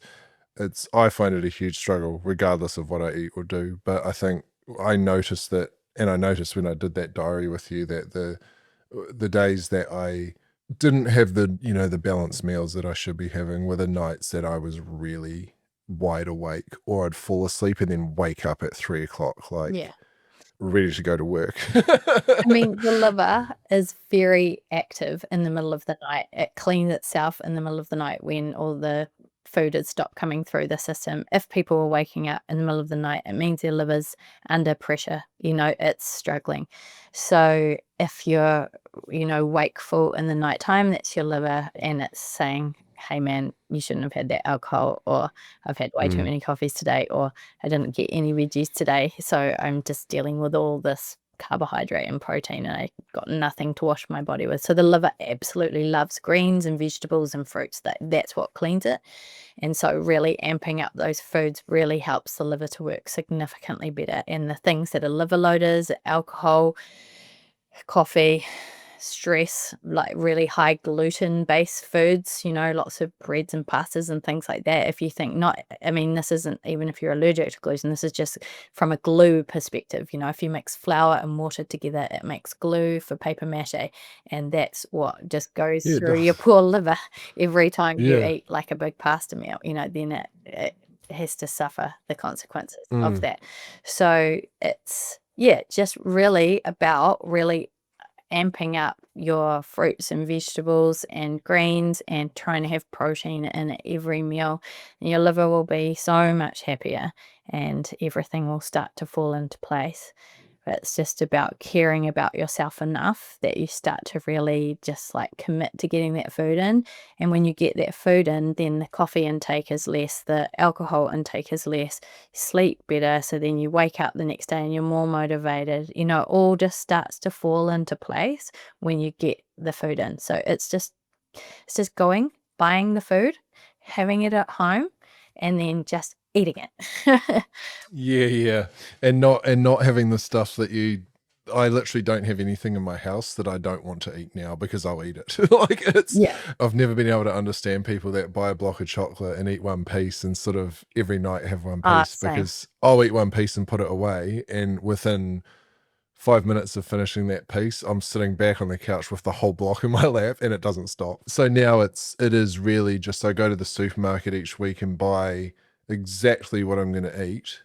Speaker 2: I find it a huge struggle regardless of what I eat or do. But I think I noticed that, and I noticed when I did that diary with you that the days that I didn't have the balanced meals that I should be having were the nights that I was really wide awake, or I'd fall asleep and then wake up at 3 o'clock
Speaker 1: Yeah.
Speaker 2: like ready to go to work.
Speaker 1: I mean, the liver is very active in the middle of the night. It cleans itself in the middle of the night when all the food has stopped coming through the system. If people are waking up in the middle of the night, it means their liver's under pressure. It's struggling. So if you're, wakeful in the nighttime, that's your liver and it's saying, hey man, you shouldn't have had that alcohol, or I've had way too
Speaker 2: Mm,
Speaker 1: many coffees today, or I didn't get any veggies today. So I'm just dealing with all this carbohydrate and protein and I got nothing to wash my body with. So the liver absolutely loves greens and vegetables and fruits. That's what cleans it. And so really amping up those foods really helps the liver to work significantly better. And the things that are liver loaders, alcohol, coffee, stress, like really high gluten-based foods, lots of breads and pastas and things like that. If you think not, I mean, this isn't even if you're allergic to gluten, this is just from a glue perspective. If you mix flour and water together, it makes glue for paper mache, and that's what just goes
Speaker 2: yeah, it
Speaker 1: through your
Speaker 2: does.
Speaker 1: poor liver every time you
Speaker 2: Yeah.
Speaker 1: eat like a big pasta meal, then it has to suffer the consequences of
Speaker 2: Mm,
Speaker 1: that. So it's, yeah, just really about really amping up your fruits and vegetables and greens and trying to have protein in every meal. And your liver will be so much happier and everything will start to fall into place. But it's just about caring about yourself enough that you start to really just like commit to getting that food in. And when you get that food in, then the coffee intake is less, the alcohol intake is less, sleep better. So then you wake up the next day and you're more motivated. It all just starts to fall into place when you get the food in. So it's just going, buying the food, having it at home, and then just eating it.
Speaker 2: yeah, yeah. And not having the stuff that I literally don't have anything in my house that I don't want to eat now because I'll eat it. Like
Speaker 1: Yeah.
Speaker 2: I've never been able to understand people that buy a block of chocolate and eat one piece and sort of every night have one piece,
Speaker 1: Same.
Speaker 2: because I'll eat one piece and put it away, and within 5 minutes of finishing that piece, I'm sitting back on the couch with the whole block in my lap and it doesn't stop. So now it is really just I go to the supermarket each week and buy exactly what I'm going to eat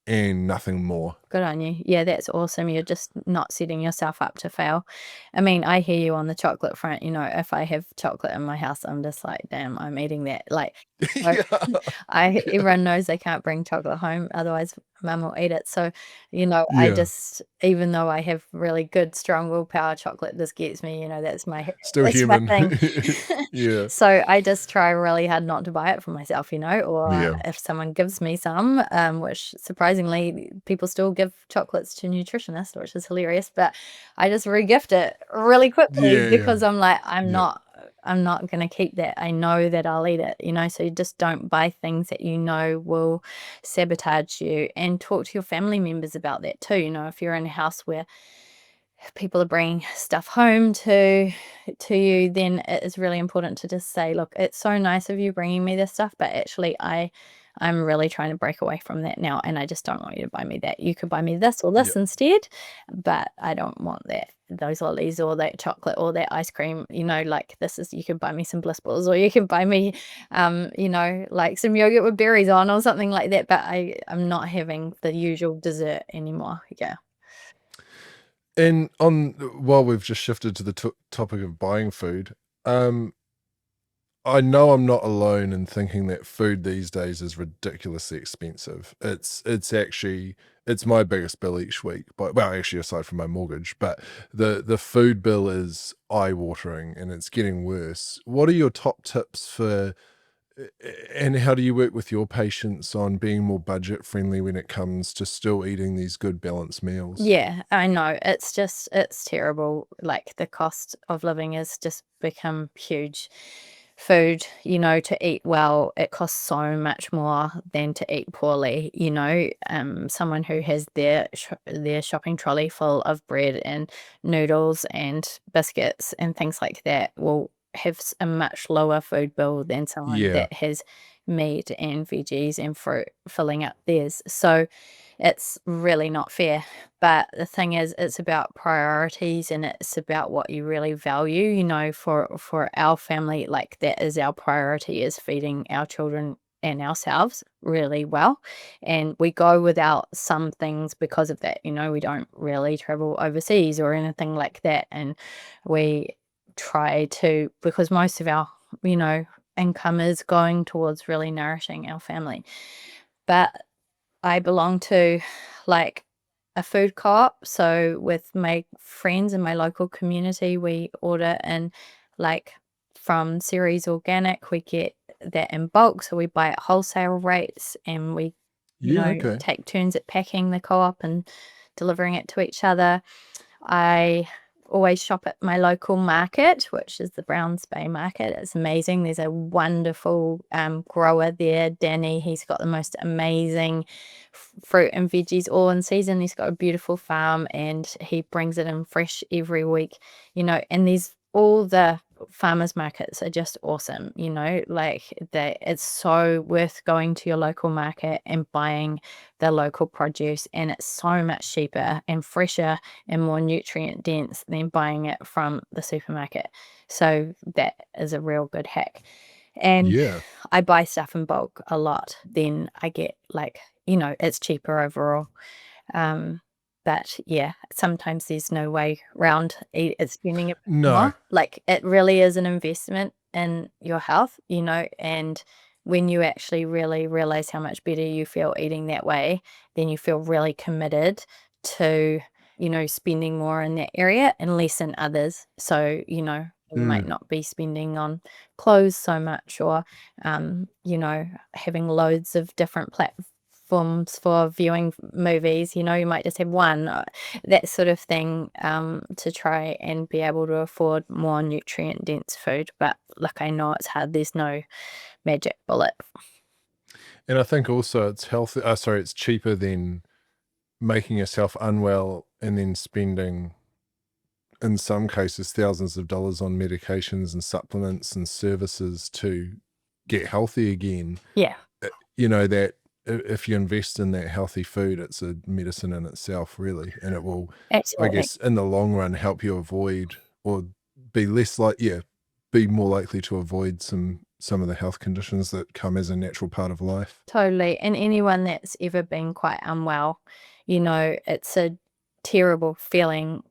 Speaker 2: and nothing more.
Speaker 1: Good on you. Yeah, that's awesome. You're just not setting yourself up to fail. I mean, I hear you on the chocolate front. If I have chocolate in my house, I'm just like, damn, I'm eating that. Like, so
Speaker 2: Yeah.
Speaker 1: everyone knows they can't bring chocolate home, otherwise mum will eat it. So, I
Speaker 2: Yeah.
Speaker 1: just, even though I have really good, strong willpower, chocolate just gets me. That's my
Speaker 2: Still
Speaker 1: that's my
Speaker 2: human.
Speaker 1: thing.
Speaker 2: Yeah.
Speaker 1: So I just try really hard not to buy it for myself, or
Speaker 2: Yeah.
Speaker 1: if someone gives me some, which surprisingly people still give chocolates to nutritionists, which is hilarious, but I just regift it really quickly
Speaker 2: Yeah, yeah.
Speaker 1: because I'm like,
Speaker 2: Yeah.
Speaker 1: I'm not going to keep that. I know that I'll eat it. So you just don't buy things that will sabotage you, and talk to your family members about that too. If you're in a house where people are bringing stuff home to you, then it is really important to just say, look, it's so nice of you bringing me this stuff, but actually I'm really trying to break away from that now, and I just don't want you to buy me that. You could buy me this or
Speaker 2: Yeah.
Speaker 1: this instead, but I don't want those lollies or that chocolate or that ice cream. Like, this is, you could buy me some bliss balls, or you can buy me like some yogurt with berries on or something like that, but I'm not having the usual dessert anymore. Yeah.
Speaker 2: And while we've just shifted to the topic of buying food, I know I'm not alone in thinking that food these days is ridiculously expensive. It's my biggest bill each week. But well, actually, aside from my mortgage, but the food bill is eye-watering, and it's getting worse. What are your top tips and how do you work with your patients on being more budget friendly when it comes to still eating these good balanced meals?
Speaker 1: Yeah, I know. It's terrible. Like, the cost of living has just become huge. Food, to eat well, it costs so much more than to eat poorly. Someone who has their shopping trolley full of bread and noodles and biscuits and things like that will have a much lower food bill than someone
Speaker 2: Yeah.
Speaker 1: that has meat and veggies and fruit filling up theirs. So it's really not fair. But the thing is, it's about priorities, and it's about what you really value. For our family, like, that is our priority, is feeding our children and ourselves really well. And we go without some things because of that. We don't really travel overseas or anything like that. And we try to, because most of our, income is going towards really nourishing our family. But I belong to, like, a food co-op, so with my friends in my local community, we order in, like, from Ceres Organic. We get that in bulk, so we buy at wholesale rates, and we,
Speaker 2: Yeah, okay.
Speaker 1: take turns at packing the co-op and delivering it to each other. I always shop at my local market, which is the Browns Bay Market. It's amazing. There's a wonderful grower there, Danny. He's got the most amazing fruit and veggies all in season. He's got a beautiful farm, and he brings it in fresh every week. And these all the farmers markets are just awesome. Like, it's so worth going to your local market and buying the local produce, and it's so much cheaper and fresher and more nutrient dense than buying it from the supermarket. So that is a real good hack. And
Speaker 2: Yeah.
Speaker 1: I buy stuff in bulk a lot. Then I get, like, it's cheaper overall. Um, but yeah, sometimes there's no way round it spending a bit
Speaker 2: No.
Speaker 1: more. Like, it really is an investment in your health, and when you actually really realize how much better you feel eating that way, then you feel really committed to, spending more in that area and less in others. So, you might
Speaker 2: Mm.
Speaker 1: not be spending on clothes so much, or, having loads of different platforms for viewing movies. You might just have one, that sort of thing, to try and be able to afford more nutrient dense food. But look, I know it's hard. There's no magic bullet.
Speaker 2: And I think also it's cheaper than making yourself unwell and then spending, in some cases, thousands of dollars on medications and supplements and services to get healthy again.
Speaker 1: Yeah,
Speaker 2: That if you invest in that healthy food, it's a medicine in itself, really. And it will, I
Speaker 1: absolutely.
Speaker 2: guess, in the long run, help you avoid or be less like, yeah, be more likely to avoid some some of the health conditions that come as a natural part of life.
Speaker 1: Totally. And anyone that's ever been quite unwell, it's a terrible feeling.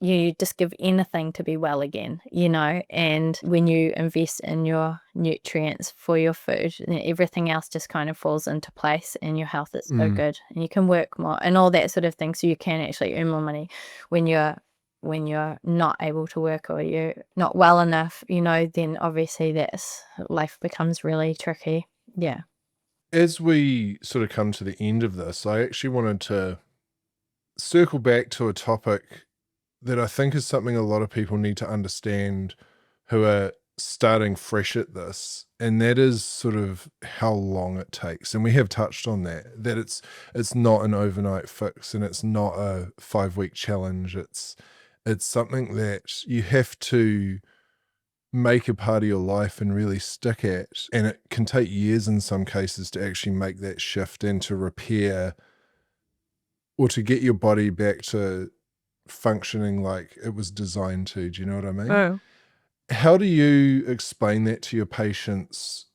Speaker 1: You just give anything to be well again, and when you invest in your nutrients for your food, then everything else just kind of falls into place and your health is so good and you can work more and all that sort of thing. So you can actually earn more money when you're not able to work or you're not well enough, then obviously life becomes really tricky. Yeah.
Speaker 2: As we sort of come to the end of this, I actually wanted to circle back to a topic that I think is something a lot of people need to understand who are starting fresh at this, and that is sort of how long it takes. And we have touched on that it's not an overnight fix and it's not a 5-week challenge. It's something that you have to make a part of your life and really stick at. And it can take years in some cases to actually make that shift and to repair or to get your body back to functioning like it was designed to. Do you know what I mean?
Speaker 1: Oh.
Speaker 2: How do you explain that to your patients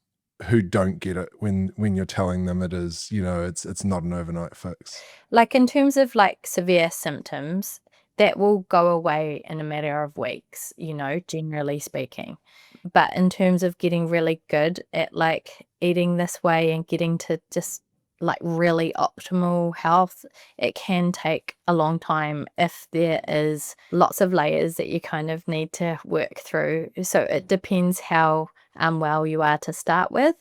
Speaker 2: who don't get it when you're telling them it is, it's not an overnight fix?
Speaker 1: Like in terms of like severe symptoms, that will go away in a matter of weeks, generally speaking. But in terms of getting really good at like eating this way and getting to just like really optimal health, it can take a long time if there is lots of layers that you kind of need to work through. So it depends how unwell you are to start with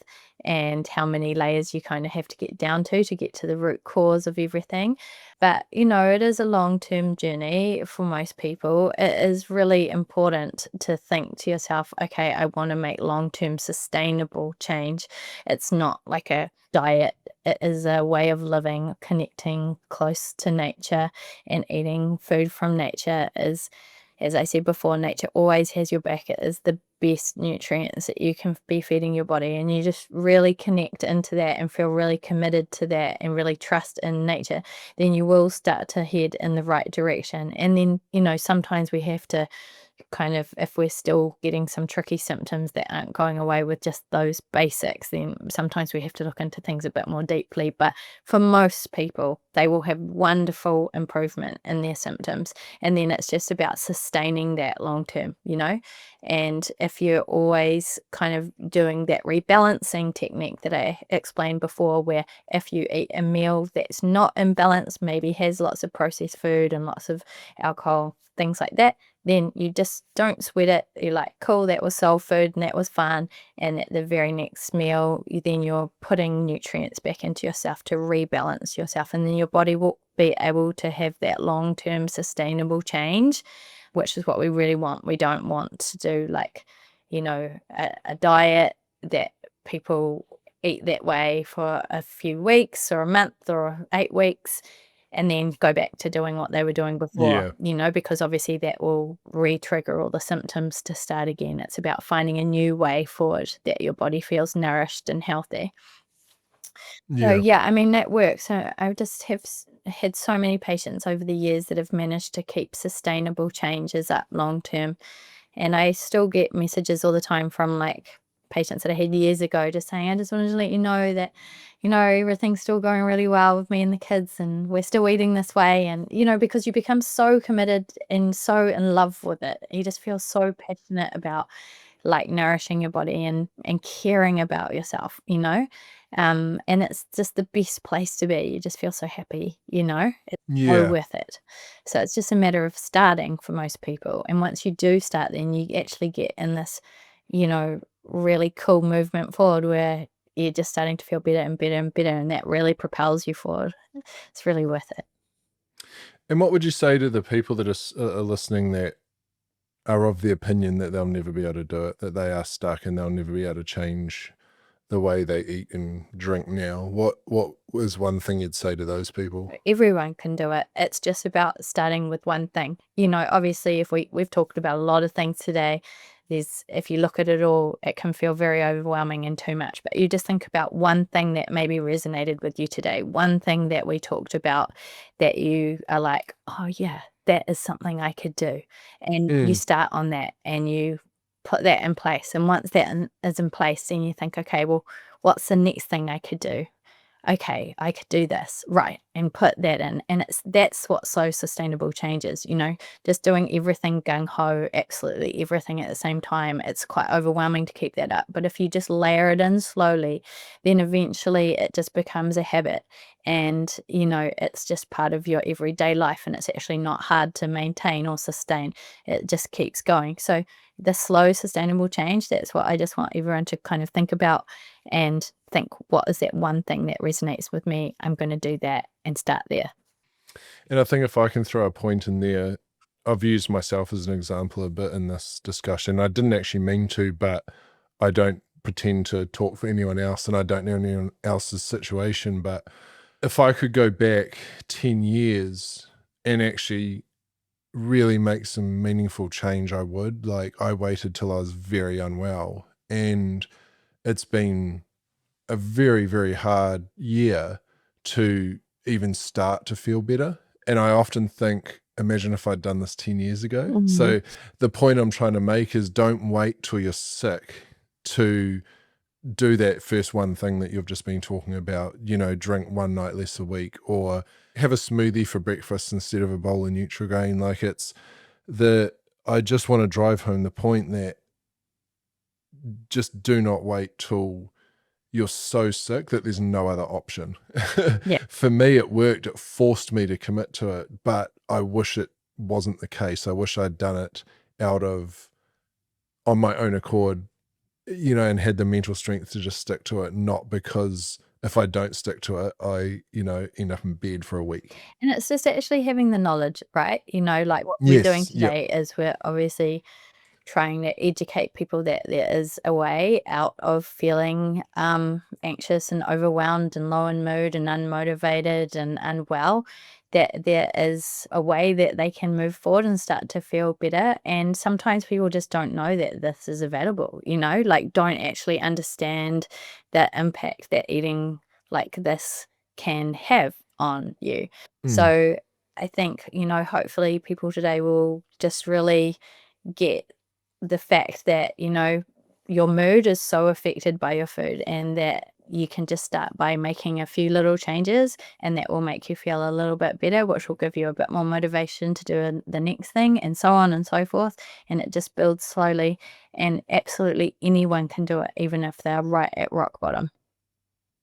Speaker 1: and how many layers you kind of have to get down to get to the root cause of everything. But, it is a long-term journey for most people. It is really important to think to yourself, okay, I want to make long-term sustainable change. It's not like a diet. It is a way of living, connecting close to nature, and eating food from nature is, as I said before, nature always has your back. It is the best nutrients that you can be feeding your body, and you just really connect into that and feel really committed to that and really trust in nature, then you will start to head in the right direction. And then, sometimes we have to kind of, if we're still getting some tricky symptoms that aren't going away with just those basics, then sometimes we have to look into things a bit more deeply. But for most people, they will have wonderful improvement in their symptoms. And then it's just about sustaining that long term, And if you're always kind of doing that rebalancing technique that I explained before, where if you eat a meal that's not in balance, maybe has lots of processed food and lots of alcohol, things like that, then you just don't sweat it. You're like, cool, that was soul food and that was fun. And at the very next meal, you're putting nutrients back into yourself to rebalance yourself. And then your body will be able to have that long-term sustainable change, which is what we really want. We don't want to do like, a diet that people eat that way for a few weeks or a month or 8 weeks and then go back to doing what they were doing before, because obviously that will re-trigger all the symptoms to start again. It's about finding a new way forward that your body feels nourished and healthy. So
Speaker 2: Yeah.
Speaker 1: yeah, I mean, that works. So I just have had so many patients over the years that have managed to keep sustainable changes up long term. And I still get messages all the time from like patients that I had years ago just saying, I just wanted to let you know that, everything's still going really well with me and the kids and we're still eating this way. And, because you become so committed and so in love with it, you just feel so passionate about like nourishing your body and caring about yourself, and it's just the best place to be. You just feel so happy, it's so
Speaker 2: Yeah.
Speaker 1: worth it. So it's just a matter of starting for most people, and once you do start, then you actually get in this, really cool movement forward where you're just starting to feel better and better and better, and that really propels you forward. It's really worth it.
Speaker 2: And what would you say to the people that are listening that are of the opinion that they'll never be able to do it, that they are stuck and they'll never be able to change the way they eat and drink now? What was one thing you'd say to those people?
Speaker 1: Everyone can do it. It's just about starting with one thing. Obviously, if we've talked about a lot of things today, if you look at it all, it can feel very overwhelming and too much. But you just think about one thing that maybe resonated with you today, one thing that we talked about that you are like, oh yeah, that is something I could do. And you
Speaker 2: Mm.
Speaker 1: start on that and you put that in place. And once that is in place, then you think, okay, well, what's the next thing I could do? Okay, I could do this, right, and put that in. And that's what slow sustainable change is, just doing everything gung-ho, absolutely everything at the same time. It's quite overwhelming to keep that up. But if you just layer it in slowly, then eventually it just becomes a habit. And, it's just part of your everyday life, and it's actually not hard to maintain or sustain. It just keeps going. So the slow sustainable change, that's what I just want everyone to kind of think about and think, what is that one thing that resonates with me? I'm going to do that and start there.
Speaker 2: And I think if I can throw a point in there, I've used myself as an example a bit in this discussion. I didn't actually mean to, but I don't pretend to talk for anyone else, and I don't know anyone else's situation. But if I could go back 10 years and actually really make some meaningful change, I would. Like, I waited till I was very unwell, and it's been a very, very hard year to even start to feel better. And I often think, imagine if I'd done this 10 years ago. So the point I'm trying to make is, don't wait till you're sick to do that first one thing that you've just been talking about, drink one night less a week, or have a smoothie for breakfast instead of a bowl of Nutrigrain. Like, I just want to drive home the point that just do not wait till you're so sick that there's no other option.
Speaker 1: Yeah.
Speaker 2: For me, it worked. It forced me to commit to it, but I wish it wasn't the case. I wish I'd done it on my own accord, and had the mental strength to just stick to it, not because if I don't stick to it, I, end up in bed for a week.
Speaker 1: And it's just actually having the knowledge, right? Like what we're doing
Speaker 2: Yes. Yep.
Speaker 1: today is we're obviously trying to educate people that there is a way out of feeling anxious and overwhelmed and low in mood and unmotivated and unwell, that there is a way that they can move forward and start to feel better. And sometimes people just don't know that this is available, like don't actually understand the impact that eating like this can have on you. So I think, hopefully people today will just really get the fact that, your mood is so affected by your food, and that you can just start by making a few little changes, and that will make you feel a little bit better, which will give you a bit more motivation to do the next thing, and so on and so forth. And it just builds slowly, and absolutely anyone can do it, even if they're right at rock bottom.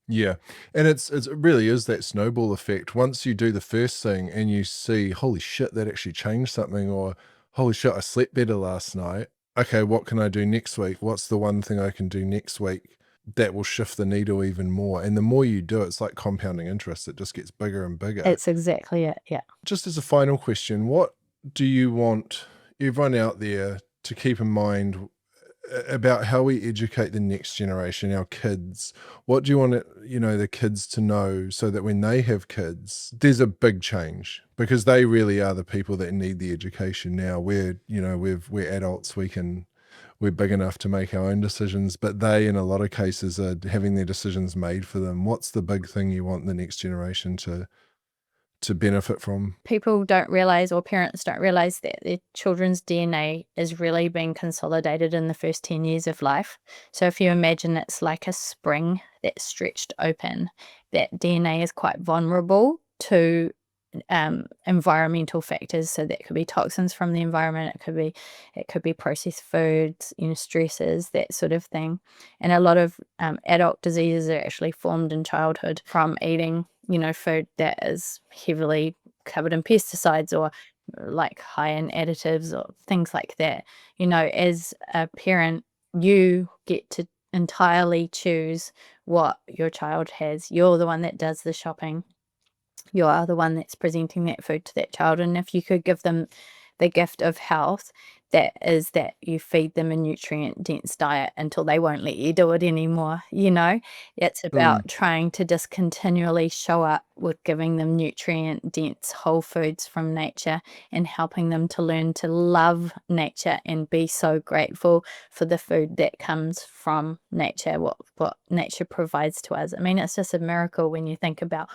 Speaker 2: Yeah. And it really is that snowball effect. Once you do the first thing and you see, holy shit, that actually changed something, or holy shit, I slept better last night. Okay, what can I do next week? What's the one thing I can do next week that will shift the needle even more? And the more you do it, it's like compounding interest. It just gets bigger and bigger.
Speaker 1: It's exactly it. Yeah.
Speaker 2: Just as a final question, what do you want everyone out there to keep in mind about how we educate the next generation, our kids? What do you want the kids to know, so that when they have kids, there's a big change, because they really are the people that need the education now. We're adults, we're big enough to make our own decisions, but they in a lot of cases are having their decisions made for them. What's the big thing you want the next generation to benefit from?
Speaker 1: People don't realize, or parents don't realize, that their children's DNA is really being consolidated in the first 10 years of life. So if you imagine it's like a spring that's stretched open, that DNA is quite vulnerable to environmental factors. So that could be toxins from the environment, it could be processed foods, stresses, that sort of thing. And a lot of adult diseases are actually formed in childhood from eating food that is heavily covered in pesticides, or like high in additives or things like that. As a parent, you get to entirely choose what your child has. You're the one that does the shopping. You are the one that's presenting that food to that child. And if you could give them the gift of health, that is that you feed them a nutrient dense diet until they won't let you do it anymore. It's about trying to just continually show up with giving them nutrient dense whole foods from nature, and helping them to learn to love nature and be so grateful for the food that comes from nature, what nature provides to us. I mean, it's just a miracle when you think about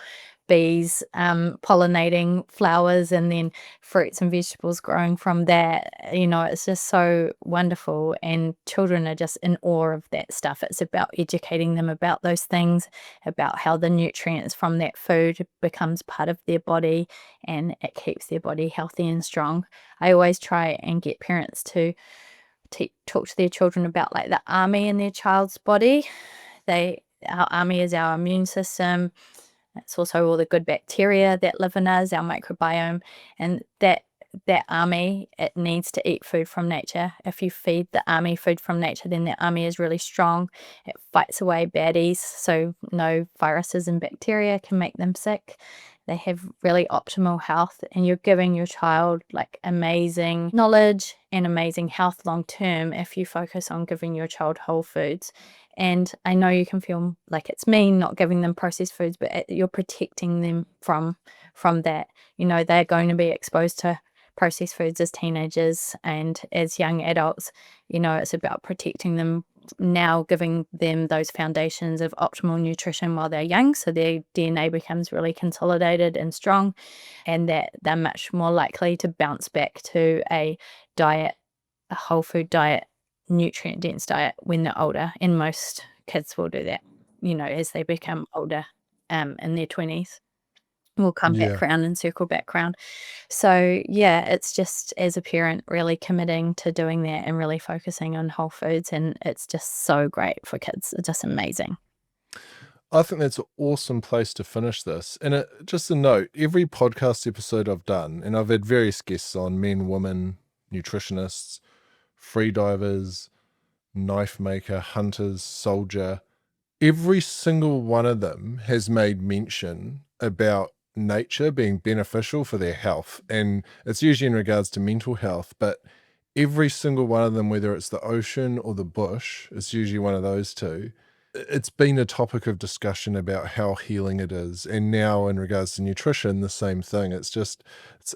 Speaker 1: bees pollinating flowers and then fruits and vegetables growing from that. It's just so wonderful, and children are just in awe of that stuff. It's about educating them about those things, about how the nutrients from that food becomes part of their body, and it keeps their body healthy and strong. I always try and get parents to talk to their children about like the army in their child's body. Our army is our immune system. It's also all the good bacteria that live in us, our microbiome, and that army, it needs to eat food from nature. If you feed the army food from nature, then the army is really strong. It fights away baddies, so no viruses and bacteria can make them sick. They have really optimal health, and you're giving your child like amazing knowledge and amazing health long term if you focus on giving your child whole foods. And I know you can feel like it's mean not giving them processed foods, but you're protecting them from that. They're going to be exposed to processed foods as teenagers and as young adults. It's about protecting them now, giving them those foundations of optimal nutrition while they're young, so their DNA becomes really consolidated and strong, and that they're much more likely to bounce back to a whole food diet, nutrient dense diet when they're older. And most kids will do that, as they become older, in their 20s. Will come
Speaker 2: Yeah.
Speaker 1: back round and circle back round. So, yeah, it's just, as a parent, really committing to doing that and really focusing on whole foods, and it's just so great for kids. It's just amazing.
Speaker 2: I think that's an awesome place to finish this. And just a note, every podcast episode I've done, and I've had various guests on, men, women, nutritionists, free divers, knife maker, hunters, soldier, every single one of them has made mention about nature being beneficial for their health. And it's usually in regards to mental health, but every single one of them, whether it's the ocean or the bush, it's usually one of those two. It's been a topic of discussion about how healing it is. And now in regards to nutrition, the same thing. It's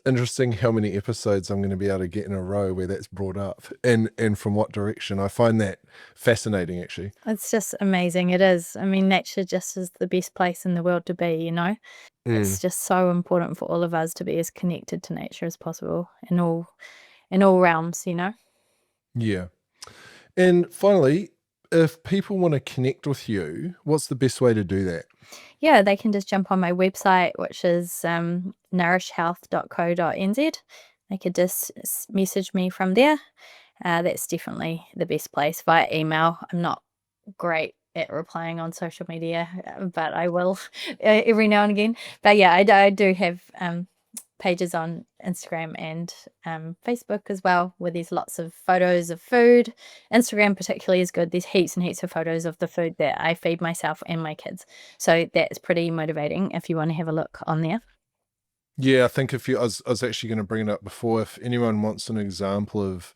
Speaker 2: interesting how many episodes I'm going to be able to get in a row where that's brought up and from what direction. I find that fascinating, actually.
Speaker 1: It's just amazing. It is. I mean, nature just is the best place in the world to be, It's just so important for all of us to be as connected to nature as possible in all realms,
Speaker 2: Yeah. And finally, if people want to connect with you, what's the best way to do that?
Speaker 1: Yeah, they can just jump on my website, which is nourishhealth.co.nz. They could just message me from there. That's definitely the best place. Via email, I'm not great at replying on social media, but I will every now and again. But yeah, I do have pages on Instagram and Facebook as well, where there's lots of photos of food. Instagram particularly is good. There's heaps and heaps of photos of the food that I feed myself and my kids. So that's pretty motivating if you want to have a look on there.
Speaker 2: Yeah, I think I was actually going to bring it up before. If anyone wants an example of,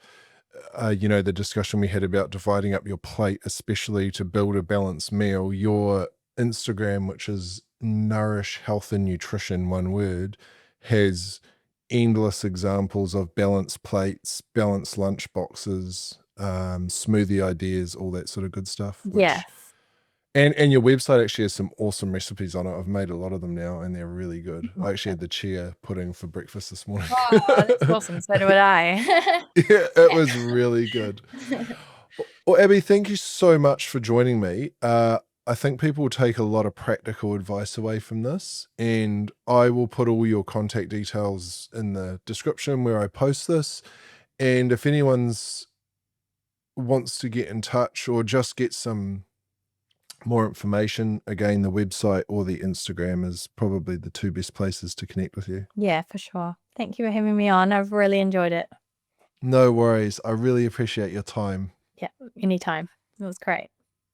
Speaker 2: the discussion we had about dividing up your plate, especially to build a balanced meal, your Instagram, which is Nourish Health and Nutrition, one word, has endless examples of balanced plates, balanced lunch boxes, smoothie ideas, all that sort of good stuff.
Speaker 1: Yes.
Speaker 2: And your website actually has some awesome recipes on it. I've made a lot of them now, and they're really good. I actually had the chia pudding for breakfast this morning.
Speaker 1: Oh, that's awesome. So would I.
Speaker 2: Yeah, it was really good. Well, Abby, thank you so much for joining me. I think people will take a lot of practical advice away from this, and I will put all your contact details in the description where I post this. And if anyone's wants to get in touch or just get some more information, again, the website or the Instagram is probably the two best places to connect with you.
Speaker 1: Yeah, for sure. Thank you for having me on. I've really enjoyed it.
Speaker 2: No worries. I really appreciate your time.
Speaker 1: Yeah, anytime. It was great.